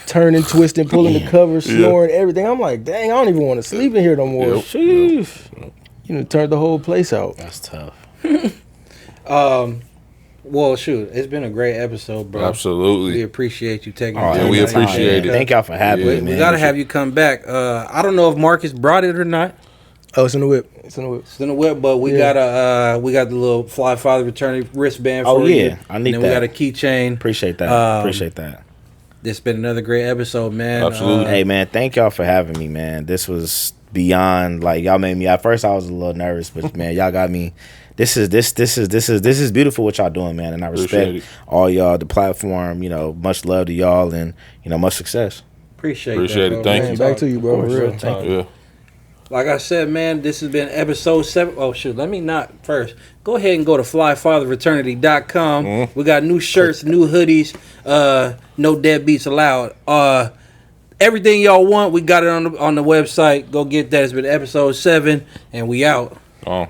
turning, twisting, pulling the covers, snoring, everything. I'm like, dang, I don't even want to sleep in here no more. Yep. Sheesh. You know, turned the whole place out. that's tough. Well, shoot, it's been a great episode, bro. We Absolutely. appreciate you taking. Oh, the Yeah, time we out. appreciate it. Thank y'all for having Yeah. me, man. We gotta have you come back. I don't know if Marcus brought it or not. Oh, it's in the whip. It's in the whip. It's in the whip, but we got the little Fly Father Fraternity wristband Oh, for you. yeah. I need and then that. we got a keychain. Appreciate that. Appreciate that. It's been another great episode, man. Absolutely. Hey man, thank y'all for having me, man. This was beyond like y'all made me. At first, I was a little nervous, but man, y'all got me. This is beautiful what y'all doing, man, and I Appreciate respect it. all y'all, the platform. You know, much love to y'all, and you know, much success. Appreciate Appreciate that, it. bro. Thank Man, you. back to you, bro. For real. Thank you. Yeah. Like I said, man, this has been episode 7. Oh, shoot. Let me not first. Go ahead and go to flyfatherfraternity.com. We got new shirts, new hoodies, no deadbeats allowed. Everything y'all want, we got it on the website. Go get that. It's been episode 7, and we out. Oh.